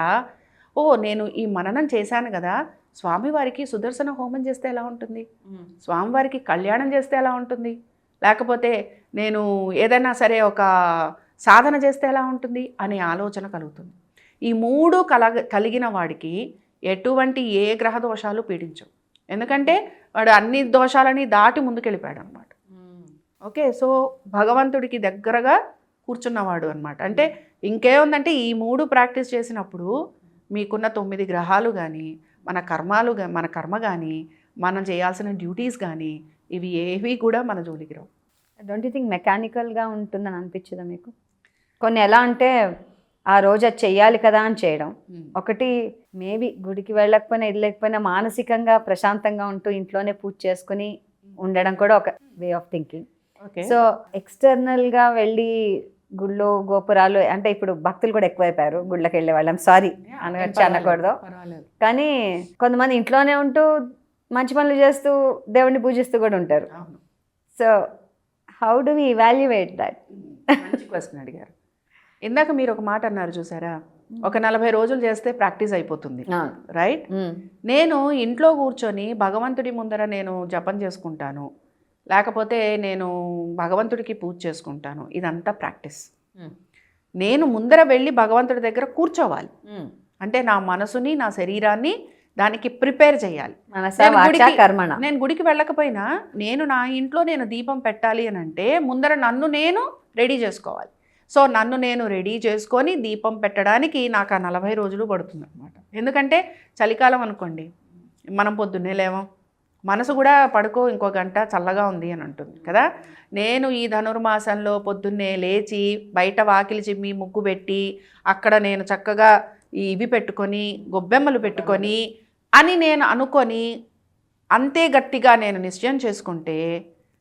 నేను ఈ మననం చేశాను కదా, స్వామివారికి సుదర్శన హోమం చేస్తే ఎలా ఉంటుంది, స్వామివారికి కళ్యాణం చేస్తే ఎలా ఉంటుంది, లేకపోతే నేను ఏదైనా సరే ఒక సాధన చేస్తే ఎలా ఉంటుంది అనే ఆలోచన కలుగుతుంది. ఈ మూడు కలిగిన వాడికి ఎటువంటి ఏ గ్రహ దోషాలు పీడించవు. ఎందుకంటే వాడు అన్ని దోషాలని దాటి ముందుకెళ్ళిపోయాడు అనమాట. ఓకే, సో భగవంతుడికి దగ్గరగా కూర్చున్నవాడు అనమాట. అంటే ఇంకేముందంటే ఈ 3 ప్రాక్టీస్ చేసినప్పుడు మీకున్న 9 గ్రహాలు కానీ మన కర్మ కానీ మనం చేయాల్సిన డ్యూటీస్ కానీ ఇవి ఏవి కూడా మన జోలికి రావు. డోంట్ యూ థింక్ మెకానికల్గా ఉంటుందని అనిపించదా మీకు? కొన్ని ఎలా అంటే ఆ రోజు అది చెయ్యాలి కదా అని చేయడం ఒకటి, మేబీ గుడికి వెళ్ళకపోయినా వెళ్ళకపోయినా మానసికంగా ప్రశాంతంగా ఉంటూ ఇంట్లోనే పూజ చేసుకుని ఉండడం కూడా ఒక way of thinking. Okay, so ఎక్స్టర్నల్గా వెళ్ళి గుళ్ళో గోపురాలు అంటే ఇప్పుడు భక్తులు కూడా ఎక్కువైపోయారు గుళ్ళకి వెళ్ళే వాళ్ళం, సారీ అనకూడదు, కానీ కొంతమంది ఇంట్లోనే ఉంటూ మంచి పనులు చేస్తూ దేవుడిని పూజిస్తూ కూడా ఉంటారు. So how do we evaluate that? మంచి క్వశ్చన్ అడిగారు. ఇందాక మీరు ఒక మాట అన్నారు చూసారా, ఒక 40 రోజులు చేస్తే ప్రాక్టీస్ అయిపోతుంది, రైట్? నేను ఇంట్లో కూర్చొని భగవంతుడి ముందర నేను జపం చేసుకుంటాను, లేకపోతే నేను భగవంతుడికి పూజ చేసుకుంటాను, ఇదంతా ప్రాక్టీస్. నేను ముందర వెళ్ళి భగవంతుడి దగ్గర కూర్చోవాలి, అంటే నా మనసుని నా శరీరాన్ని దానికి ప్రిపేర్ చేయాలి. నేను గుడికి వెళ్ళకపోయినా నేను నా ఇంట్లో నేను దీపం పెట్టాలి అని అంటే ముందర నన్ను నేను రెడీ చేసుకోవాలి. సో నన్ను నేను రెడీ చేసుకొని దీపం పెట్టడానికి నాకు ఆ 40 రోజులు పడుతుంది అనమాట. ఎందుకంటే చలికాలం అనుకోండి, మనం పొద్దున్నే లేవం, మనసు కూడా పడుకో ఇంకో గంట చల్లగా ఉంది అని అంటుంది కదా. నేను ఈ ధనుర్మాసంలో పొద్దున్నే లేచి బయట వాకిలి చిమ్మి ముగ్గు పెట్టి అక్కడ నేను చక్కగా ఇవి పెట్టుకొని గొబ్బెమ్మలు పెట్టుకొని అని నేను అనుకొని అంతే గట్టిగా నేను నిశ్చయం చేసుకుంటే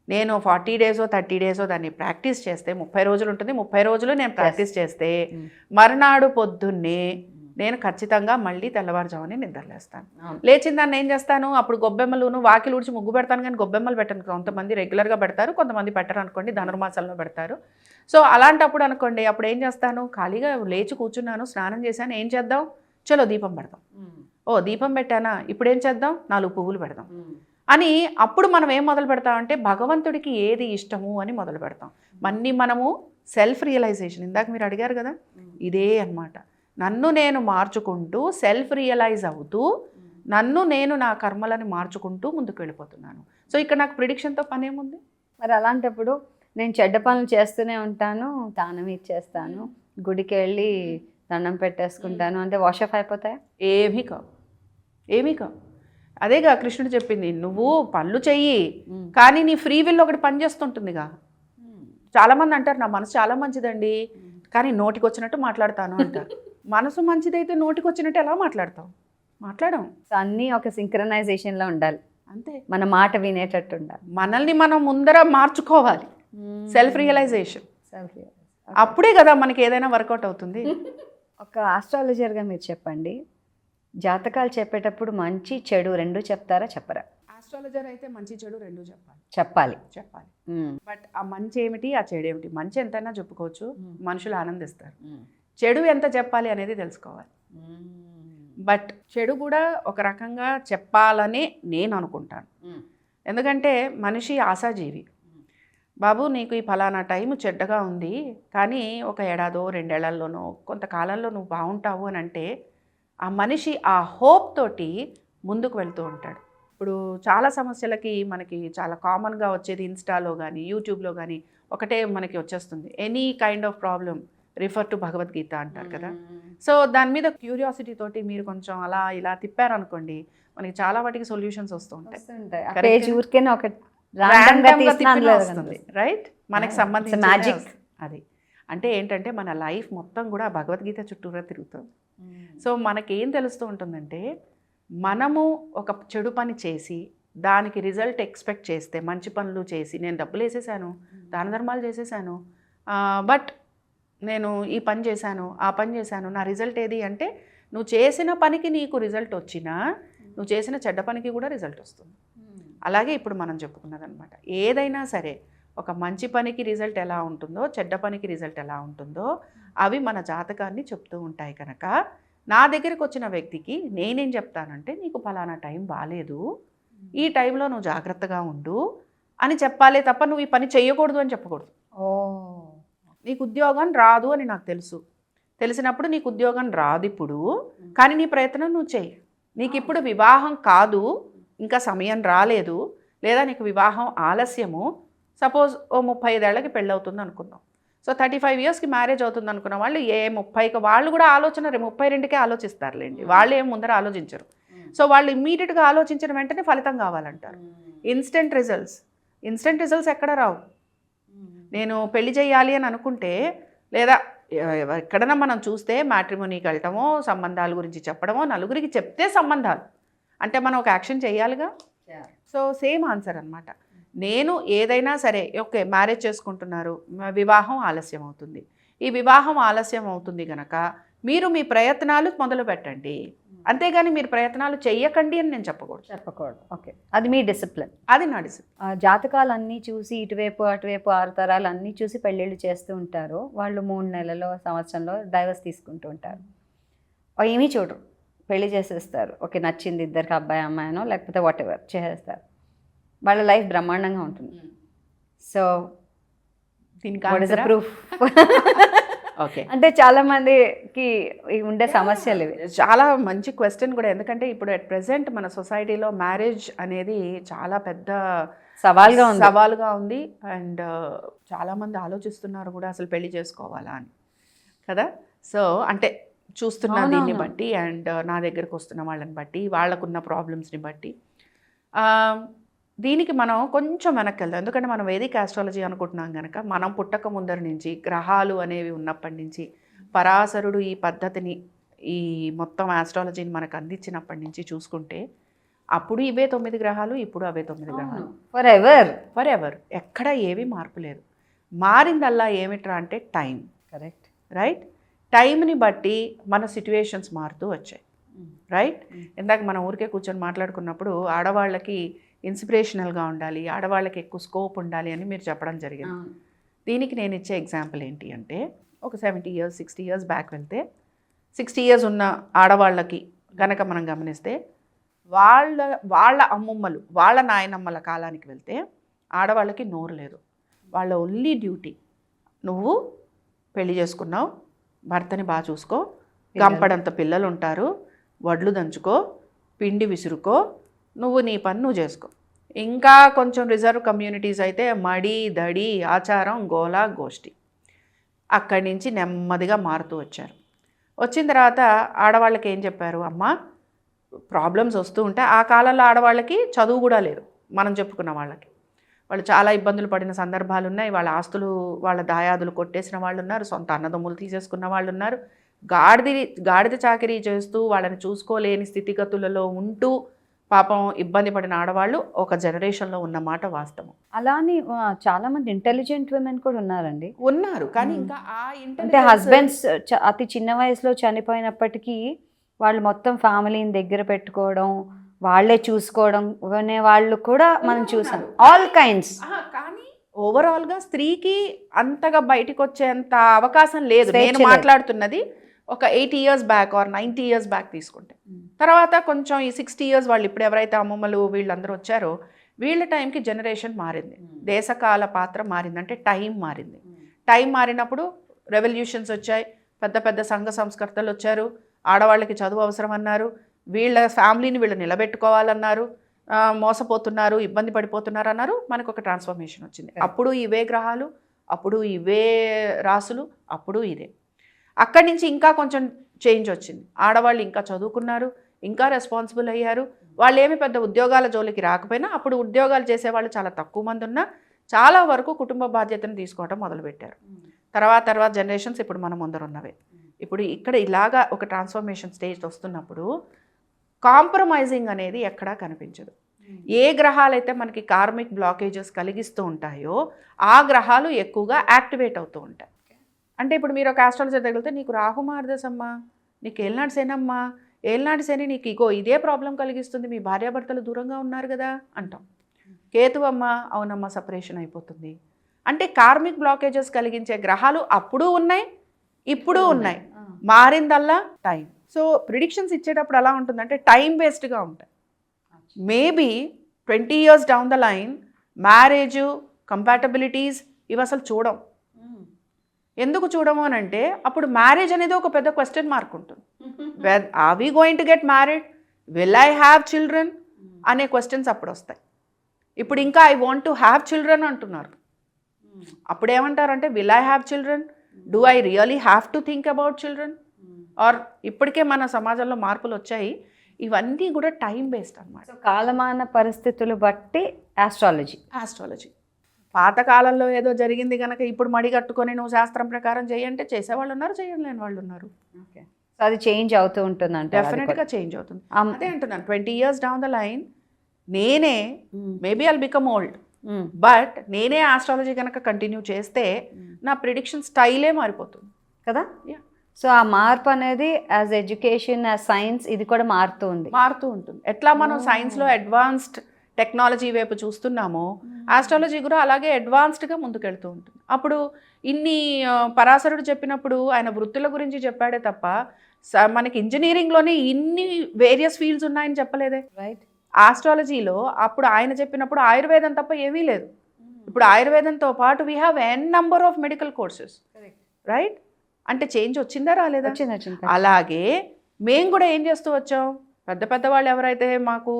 నేను 40 డేసో 30 డేసో దాన్ని ప్రాక్టీస్ చేస్తే 30 రోజులు ఉంటుంది. 30 రోజులు నేను ప్రాక్టీస్ చేస్తే మరునాడు పొద్దున్నే నేను ఖచ్చితంగా మళ్ళీ తెల్లవారుజామునే నిద్రలేస్తాను. లేచిన దాన్ని ఏం చేస్తాను, అప్పుడు గొబ్బెమ్మలును వాకిలు ఊడ్చి ముగ్గు పెడతాను, కానీ గొబ్బెమ్మలు పెట్టను. కొంతమంది రెగ్యులర్గా పెడతారు, కొంతమంది పెట్టరు అనుకోండి, ధనుర్మాసంలో పెడతారు. సో అలాంటప్పుడు అనుకోండి, అప్పుడు ఏం చేస్తాను, ఖాళీగా లేచి కూర్చున్నాను, స్నానం చేశాను, ఏం చేద్దాం, చలో దీపం పెడదాం. ఓ దీపం పెట్టానా, ఇప్పుడు ఏం చేద్దాం, 4 పువ్వులు పెడదాం అని. అప్పుడు మనం ఏం మొదలు పెడతామంటే భగవంతుడికి ఏది ఇష్టము అని మొదలు పెడతాం. మనము సెల్ఫ్ రియలైజేషన్, ఇందాక మీరు అడిగారు కదా, ఇదే అన్నమాట. నన్ను నేను మార్చుకుంటూ సెల్ఫ్ రియలైజ్ అవుతూ నన్ను నేను నా కర్మలను మార్చుకుంటూ ముందుకు వెళ్ళిపోతున్నాను. సో ఇక్కడ నాకు ప్రిడిక్షన్తో పని ఏముంది? మరి అలాంటప్పుడు నేను చెడ్డ పనులు చేస్తూనే ఉంటాను, దానం ఇచ్చేస్తాను, గుడికి వెళ్ళి దండం పెట్టేసుకుంటాను అంటే వాష్ ఆఫ్ అయిపోతాయా? ఏమీ కావు. అదేగా కృష్ణుడు చెప్పింది, నువ్వు పనులు చెయ్యి కానీ నీ ఫ్రీ విల్ ఒకటి పని చేస్తుంటుందిగా. చాలామంది అంటారు నా మనసు చాలా మంచిదండి కానీ నోటికి వచ్చినట్టు మాట్లాడతాను అంటారు. మనసు మంచిదైతే నోటికి వచ్చినట్టు ఎలా మాట్లాడం. సో అన్నీ ఒక సింక్రనైజేషన్లో ఉండాలి, అంతే. మన మాట వినేటట్టు ఉండాలి, మనల్ని మనం ముందర మార్చుకోవాలి. సెల్ఫ్ రియలైజేషన్, అప్పుడే కదా మనకి ఏదైనా వర్కౌట్ అవుతుంది. ఒక ఆస్ట్రాలజర్గా మీరు చెప్పండి, జాతకాలు చెప్పేటప్పుడు మంచి చెడు 2 చెప్తారా చెప్పరా? ఆస్ట్రాలజర్ అయితే మంచి చెడు 2 చెప్పాలి. బట్ ఆ మంచి ఏమిటి ఆ చెడు ఏమిటి, మంచి ఎంతైనా చెప్పుకోవచ్చు, మనుషులు ఆనందిస్తారు. చెడు ఎంత చెప్పాలి అనేది తెలుసుకోవాలి. బట్ చెడు కూడా ఒక రకంగా చెప్పాలని నేను అనుకుంటాను. ఎందుకంటే మనిషి ఆశాజీవి. బాబు నీకు ఈ ఫలానా టైం చెడ్డగా ఉంది కానీ ఒక ఏడాదో 2 ఏళ్లలోనో కొంతకాలంలో నువ్వు బాగుంటావు అని అంటే ఆ మనిషి ఆ హోప్ తోటి ముందుకు వెళ్తూ ఉంటాడు. ఇప్పుడు చాలా సమస్యలకి మనకి చాలా కామన్గా వచ్చేది ఇన్స్టాలో కానీ యూట్యూబ్లో కానీ ఒకటే మనకి వచ్చేస్తుంది, any kind of problem refer to Bhagavad Gita అంటారు కదా. సో దాని మీద క్యూరియాసిటీ తోటి మీరు కొంచెం అలా ఇలా తిప్పారనుకోండి, మనకి చాలా వాటికి సొల్యూషన్స్ వస్తూ ఉంటాయి. రైట్, మనకి సంబంధించిన మ్యాజిక్ అది. అంటే ఏంటంటే మన లైఫ్ మొత్తం కూడా భగవద్గీత చుట్టూరా తిరుగుతుంది. సో మనకేం తెలుస్తూ ఉంటుందంటే మనము ఒక చెడు పని చేసి దానికి రిజల్ట్ ఎక్స్పెక్ట్ చేస్తే, మంచి పనులు చేసి నేను డబ్బులు వేసేసాను, దాన ధర్మాలు చేసేసాను, బట్ నేను ఈ పని చేశాను ఆ పని చేశాను, నా రిజల్ట్ ఏది అంటే నువ్వు చేసిన పనికి నీకు రిజల్ట్ వచ్చినా నువ్వు చేసిన చెడ్డ పనికి కూడా రిజల్ట్ వస్తుంది. అలాగే ఇప్పుడు మనం చెప్పుకున్నదనమాట, ఏదైనా సరే ఒక మంచి పనికి రిజల్ట్ ఎలా ఉంటుందో చెడ్డ పనికి రిజల్ట్ ఎలా ఉంటుందో అవి మన జాతకాన్ని చెప్తూ ఉంటాయి. కనుక నా దగ్గరికి వచ్చిన వ్యక్తికి నేనేం చెప్తానంటే నీకు ఫలానా టైం బాగాలేదు, ఈ టైంలో నువ్వు జాగ్రత్తగా ఉండు అని చెప్పాలే తప్ప నువ్వు ఈ పని చేయకూడదు అని చెప్పకూడదు. నీకు ఉద్యోగం రాదు అని నాకు తెలిసినప్పుడు నీకు ఉద్యోగం రాదు ఇప్పుడు, కానీ నీ ప్రయత్నం నువ్వు చెయ్యి. నీకు ఇప్పుడు వివాహం కాదు ఇంకా సమయం రాలేదు, లేదా నీకు వివాహం ఆలస్యము, సపోజ్ ఓ 35 ఏళ్ళకి పెళ్ళి అవుతుంది అనుకుందాం. సో 35 ఇయర్స్కి మ్యారేజ్ అవుతుంది అనుకున్న వాళ్ళు 30కి వాళ్ళు కూడా ఆలోచన 32కే ఆలోచిస్తారులేండి, వాళ్ళు ఏం ముందర ఆలోచించరు. సో వాళ్ళు ఇమ్మీడియట్గా ఆలోచించిన వెంటనే ఫలితం కావాలంటారు. ఇన్స్టెంట్ రిజల్ట్స్ ఎక్కడ రావు. నేను పెళ్లి చేయాలి అని అనుకుంటే, లేదా ఎక్కడన్నా మనం చూస్తే మ్యాట్రిమోనీకి వెళ్ళటమో, సంబంధాల గురించి చెప్పడమో, నలుగురికి చెప్తే సంబంధాలు అంటే మనం ఒక యాక్షన్ చేయాలిగా. సో సేమ్ ఆన్సర్ అనమాట. నేను ఏదైనా సరే ఓకే మ్యారేజ్ చేసుకుంటున్నారు, వివాహం ఆలస్యం అవుతుంది. ఈ వివాహం ఆలస్యం అవుతుంది కనుక మీరు మీ ప్రయత్నాలు మొదలు పెట్టండి, అంతేగాని మీరు ప్రయత్నాలు చెయ్యకండి అని నేను చెప్పకూడదు. ఓకే, అది మీ డిసిప్లిన్. అది నా డిసిప్లిన్. జాతకాలు అన్నీ చూసి ఇటువైపు అటువైపు 6 తరాలు అన్నీ చూసి పెళ్ళిళ్ళు చేస్తూ ఉంటారు. వాళ్ళు 3 నెలల్లో సంవత్సరంలో డైవర్స్ తీసుకుంటూ ఉంటారు. ఏమీ చూడరు, పెళ్లి చేసేస్తారు. ఓకే నచ్చింది ఇద్దరికి, అబ్బాయి అమ్మాయినో లేకపోతే వాట్ ఎవర్ చేసేస్తారు. వాళ్ళ లైఫ్ బ్రహ్మాండంగా ఉంటుంది. సో దీనికి ప్రూఫ్ ఓకే, అంటే చాలా మందికి ఉండే సమస్యలు ఇవి. చాలా మంచి క్వశ్చన్ కూడా. ఎందుకంటే ఇప్పుడు అట్ ప్రెసెంట్ మన సొసైటీలో మ్యారేజ్ అనేది చాలా పెద్ద సవాల్గా ఉంది. అండ్ చాలామంది ఆలోచిస్తున్నారు కూడా అసలు పెళ్లి చేసుకోవాలా అని కదా. సో అంటే చూస్తున్న దీన్ని బట్టి అండ్ నా దగ్గరకు వస్తున్న వాళ్ళని బట్టి, వాళ్ళకున్న ప్రాబ్లమ్స్ని బట్టి దీనికి మనం కొంచెం వెనక్కి వెళ్దాం. ఎందుకంటే మనం వేదిక్ ఆస్ట్రాలజీ అనుకుంటున్నాం కనుక మనం పుట్టక ముందర నుంచి గ్రహాలు అనేవి ఉన్నప్పటి నుంచి పరాశరుడు ఈ పద్ధతిని, ఈ మొత్తం ఆస్ట్రాలజీని మనకు అందించినప్పటి నుంచి చూసుకుంటే అప్పుడు ఇవే 9 గ్రహాలు, ఇప్పుడు అవే 9 గ్రహాలు. ఫర్ ఎవర్ ఎక్కడ ఏవి మార్పు లేదు. మారిందల్లా ఏమిట్రా అంటే టైం. Correct, right. టైంని బట్టి మన సిట్యుయేషన్స్ మారుతూ వచ్చాయి. రైట్. ఇందాక మనం ఊరికే కూర్చొని మాట్లాడుకున్నప్పుడు ఆడవాళ్ళకి ఇన్స్పిరేషనల్గా ఉండాలి, ఆడవాళ్ళకి ఎక్కువ స్కోప్ ఉండాలి అని మీరు చెప్పడం జరిగింది. దీనికి నేను ఇచ్చే ఎగ్జాంపుల్ ఏంటి అంటే, ఒక 70 ఇయర్స్ 60 ఇయర్స్ బ్యాక్ వెళ్తే, 60 ఇయర్స్ ఉన్న ఆడవాళ్ళకి కనుక మనం గమనిస్తే వాళ్ళ అమ్మమ్మలు, వాళ్ళ నాయనమ్మల కాలానికి వెళ్తే ఆడవాళ్ళకి నోరు లేదు. వాళ్ళ ఓన్లీ డ్యూటీ, నువ్వు పెళ్లి చేసుకున్నావు, భర్తని బాగా చూసుకో, గంపడంత పిల్లలు ఉంటారు, వడ్లు దంచుకో, పిండి విసురుకో, నువ్వు నీ పని నువ్వు చేసుకో. ఇంకా కొంచెం రిజర్వ్ కమ్యూనిటీస్ అయితే మడి దడి ఆచారం గోల గోష్ఠి. అక్కడి నుంచి నెమ్మదిగా మారుతూ వచ్చారు. వచ్చిన తర్వాత ఆడవాళ్ళకి ఏం చెప్పారు, అమ్మ ప్రాబ్లమ్స్ వస్తూ ఉంటే, ఆ కాలంలో ఆడవాళ్ళకి చదువు కూడా లేదు. మనం చెప్పుకున్న వాళ్ళకి వాళ్ళు చాలా ఇబ్బందులు పడిన సందర్భాలు ఉన్నాయి. వాళ్ళ ఆస్తులు, వాళ్ళ దాయాదులు కొట్టేసిన వాళ్ళు ఉన్నారు, సొంత అన్నదమ్ములు తీసేసుకున్న వాళ్ళు ఉన్నారు, గాడిద చాకరీ చేస్తూ వాళ్ళని చూసుకోలేని స్థితిగతులలో ఉంటూ పాపం ఇబ్బంది పడిన ఆడవాళ్ళు ఒక జనరేషన్లో ఉన్న మాట వాస్తవం. అలానే చాలా మంది ఇంటెలిజెంట్ విమెన్ కూడా ఉన్నారు. కానీ ఇంకా అంటే హస్బెండ్స్ అతి చిన్న వయసులో చనిపోయినప్పటికీ వాళ్ళు మొత్తం ఫ్యామిలీని దగ్గర పెట్టుకోవడం, వాళ్ళే చూసుకోవడం అనే వాళ్ళు కూడా మనం చూసాం. All kinds. కానీ ఓవరాల్గా స్త్రీకి అంతగా బయటకు వచ్చేంత అవకాశం లేదు. నేను మాట్లాడుతున్నది ఒక 80 years back or 90 years back తీసుకుంటే. తర్వాత కొంచెం ఈ 60 ఇయర్స్ వాళ్ళు ఇప్పుడు ఎవరైతే అమ్మమ్మలు వీళ్ళందరూ వచ్చారో వీళ్ళ టైంకి జనరేషన్ మారింది, దేశకాల పాత్ర మారింది, అంటే టైం మారింది. టైం మారినప్పుడు రెవల్యూషన్స్ వచ్చాయి, పెద్ద పెద్ద సంఘ సంస్కర్తలు వచ్చారు, ఆడవాళ్ళకి చదువు అవసరం అన్నారు, వీళ్ళ ఫ్యామిలీని వీళ్ళు నిలబెట్టుకోవాలన్నారు, మోసపోతున్నారు, ఇబ్బంది పడిపోతున్నారు అన్నారు. మనకు ఒక ట్రాన్స్ఫర్మేషన్ వచ్చింది. అప్పుడు ఇవే గ్రహాలు, అప్పుడు ఇవే రాసులు, అప్పుడు ఇదే. అక్కడి నుంచి ఇంకా కొంచెం చేంజ్ వచ్చింది. ఆడవాళ్ళు ఇంకా చదువుకున్నారు, ఇంకా రెస్పాన్సిబుల్ అయ్యారు. వాళ్ళు ఏమి పెద్ద ఉద్యోగాల జోలికి రాకపోయినా, అప్పుడు ఉద్యోగాలు చేసేవాళ్ళు చాలా తక్కువ మంది ఉన్నా చాలా వరకు కుటుంబ బాధ్యతను తీసుకోవడం మొదలుపెట్టారు. తర్వాత జనరేషన్స్ ఇప్పుడు మన ముందర ఉన్నవే. ఇప్పుడు ఇక్కడ ఇలాగా ఒక ట్రాన్స్ఫర్మేషన్ స్టేజ్ వస్తున్నప్పుడు కాంప్రమైజింగ్ అనేది ఎక్కడా కనిపించదు. ఏ గ్రహాలైతే మనకి కార్మిక్ బ్లాకేజెస్ కలిగిస్తూ ఉంటాయో ఆ గ్రహాలు ఎక్కువగా యాక్టివేట్ అవుతూ ఉంటాయి. అంటే ఇప్పుడు మీరు ఒక ఆస్ట్రాలజర్ తగిలితే, నీకు రాహు మార్దసమ్మా, నీకు ఏల్నాటి శనమ్మా, ఏల్నాటి శని నీకు ఇదే ప్రాబ్లం కలిగిస్తుంది, మీ భార్యాభర్తలు దూరంగా ఉన్నారు కదా అంటాం. కేతువమ్మ, అవునమ్మా సపరేషన్ అయిపోతుంది. అంటే కార్మిక్ బ్లాకేజెస్ కలిగించే గ్రహాలు అప్పుడు ఉన్నాయి, ఇప్పుడు ఉన్నాయి. మారిందల్లా టైం. సో ప్రిడిక్షన్స్ ఇచ్చేటప్పుడు ఎలా ఉంటుందంటే టైం బేస్డ్గా ఉంటాయి. Maybe 20 years down the line marriage compatibilities ఇవి అసలు చూడం. ఎందుకు చూడము అని అంటే అప్పుడు మ్యారేజ్ అనేది ఒక పెద్ద క్వశ్చన్ మార్క్ ఉంటుంది. Are we going to get married, will I have children, అనే క్వశ్చన్స్ అప్పుడు వస్తాయి. ఇప్పుడు ఇంకా I want to have children అంటున్నారు. అప్పుడు ఏమంటారంటే will I have children, do I really have to think about children, or ఇప్పటికే మన సమాజంలో మార్పులు వచ్చాయి. ఇవన్నీ కూడా టైం బేస్డ్ అనమాట. కాలమాన పరిస్థితులు బట్టి ఆస్ట్రాలజీ పాతకాలంలో ఏదో జరిగింది కనుక ఇప్పుడు మడి కట్టుకొని నువ్వు శాస్త్రం ప్రకారం చేయంటే చేసేవాళ్ళు ఉన్నారు, చేయలేని వాళ్ళు ఉన్నారు. ఓకే, సో అది చేంజ్ అవుతూ ఉంటుంది అంటే డెఫినెట్గా చేంజ్ అవుతుంది. అదే అంటున్నాను, 20 years డౌన్ ద లైన్ నేనే maybe I'll become old, but నేనే ఆస్ట్రాలజీ కనుక కంటిన్యూ చేస్తే నా ప్రిడిక్షన్ స్టైలే మారిపోతుంది కదా. Yeah. సో ఆ మార్పు అనేది యాజ్ ఎడ్యుకేషన్, యాజ్ సైన్స్ ఇది కూడా మారుతూ ఉంటుంది. ఎట్లా మనం సైన్స్లో అడ్వాన్స్డ్ టెక్నాలజీ వైపు చూస్తున్నామో ఆస్ట్రాలజీ కూడా అలాగే అడ్వాన్స్డ్గా ముందుకెళ్తూ ఉంటుంది. అప్పుడు ఇన్ని పరాశరుడు చెప్పినప్పుడు ఆయన వృత్తుల గురించి చెప్పాడే తప్ప మనకి ఇంజనీరింగ్లోనే ఇన్ని వేరియస్ ఫీల్డ్స్ ఉన్నాయని చెప్పలేదే. రైట్. ఆస్ట్రాలజీలో అప్పుడు ఆయన చెప్పినప్పుడు ఆయుర్వేదం తప్ప ఏమీ లేదు. ఇప్పుడు ఆయుర్వేదంతో పాటు we have an number of medical courses, right? అంటే చేంజ్ వచ్చిందా రాలేదా? వచ్చింది. అలాగే మేము కూడా ఏం చేస్తూ వచ్చాం, పెద్ద వాళ్ళు ఎవరైతే మాకు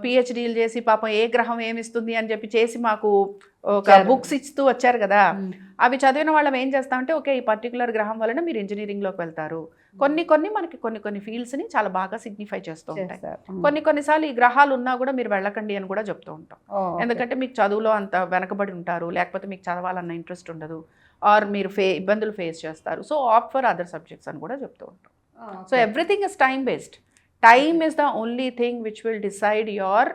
పిహెచ్డీలు చేసి పాపం ఏ గ్రహం ఏమిస్తుంది అని చెప్పి చేసి మాకు ఒక బుక్స్ ఇస్తూ వచ్చారు కదా, అవి చదివిన వాళ్ళం ఏం చేస్తామంటే ఓకే ఈ పర్టికులర్ గ్రహం వలన మీరు ఇంజనీరింగ్లోకి వెళ్తారు. కొన్ని మనకి కొన్ని ఫీల్డ్స్ని చాలా బాగా సిగ్నిఫై చేస్తూ ఉంటాయి. కొన్నిసార్లు ఈ గ్రహాలు ఉన్నా కూడా మీరు వెళ్ళకండి అని కూడా చెప్తూ ఉంటాం. ఎందుకంటే మీకు చదువులో అంత వెనకబడి ఉంటారు, లేకపోతే మీకు చదవాలన్న ఇంట్రెస్ట్ ఉండదు, ఆర్ మీరు ఇబ్బందులు ఫేస్ చేస్తారు, so opt for other subjects అని కూడా చెప్తూ ఉంటాం. So everything is time based. Time is the only thing which will decide your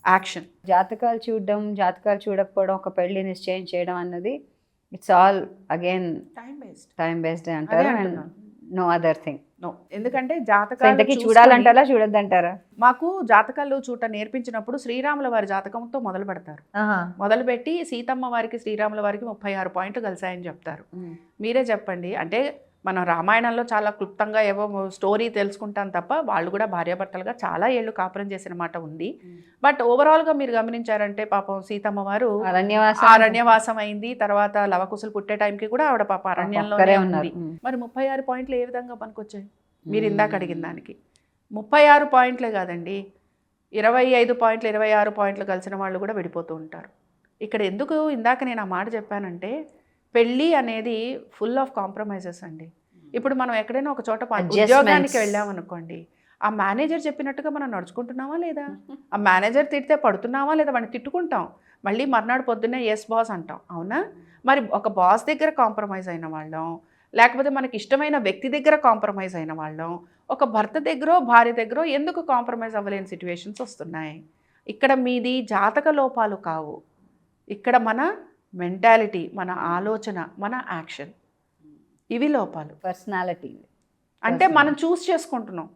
action. జాతకాలు చూడకపోవడం, ఒక పెళ్లి నిశ్చయం చేయడం అన్నది it's all again time based అంటారు, నో అదర్ థింగ్. నో, ఎందుకంటే జాతకాలు చూడాలంటారా చూడొద్దంటారా? మాకు జాతకాలు చూట నేర్పించినప్పుడు శ్రీరాముల వారి జాతకంతో మొదలు పెడతారు. మొదలుపెట్టి సీతమ్మ వారికి శ్రీరాముల వారికి 36 పాయింట్లు కలిసాయని చెప్తారు. మీరే చెప్పండి, అంటే మనం రామాయణంలో చాలా క్లుప్తంగా ఏవో స్టోరీ తెలుసుకుంటాం తప్ప వాళ్ళు కూడా భార్యాభర్తలుగా చాలా ఏళ్ళు కాపురం చేసిన మాట ఉంది. బట్ ఓవరాల్గా మీరు గమనించారంటే పాపం సీతమ్మ వారు అరణ్యవాసం అయింది, తర్వాత లవకుశలు పుట్టే టైంకి కూడా ఆవిడ పాప అరణ్యంలోనే ఉంది. మరి 36 పాయింట్లు ఏ విధంగా పనికొచ్చాయి? మీరు ఇందాక అడిగిన దానికి 36 పాయింట్లే కాదండి, 25 పాయింట్లు 26 పాయింట్లు కలిసిన వాళ్ళు కూడా విడిపోతూ ఉంటారు. ఇక్కడ ఎందుకు ఇందాక నేను ఆ మాట చెప్పానంటే పెళ్ళి అనేది ఫుల్ ఆఫ్ కాంప్రమైజెస్ అండి. ఇప్పుడు మనం ఎక్కడైనా ఒక చోట ఉద్యోగానికి వెళ్ళామనుకోండి, ఆ మేనేజర్ చెప్పినట్టుగా మనం నడుచుకుంటున్నామా లేదా? ఆ మేనేజర్ తిడితే పడుతున్నామా లేదా? వాడిని తిట్టుకుంటాం, మళ్ళీ మర్నాడు పొద్దున్నే ఎస్ బాస్ అంటాం, అవునా? మరి ఒక బాస్ దగ్గర కాంప్రమైజ్ అయిన వాళ్ళం, లేకపోతే మనకి ఇష్టమైన వ్యక్తి దగ్గర కాంప్రమైజ్ అయిన వాళ్ళం, ఒక భర్త దగ్గర భార్య దగ్గర ఎందుకు కాంప్రమైజ్ అవ్వలేని సిచ్యువేషన్స్ వస్తున్నాయి? ఇక్కడ మీది జాతక లోపాలు కావు, ఇక్కడ మన మెంటాలిటీ, మన ఆలోచన, మన యాక్షన్, ఇవి లోపాలు. పర్సనాలిటీ అంటే మనం చూస్ చేసుకుంటున్నాం.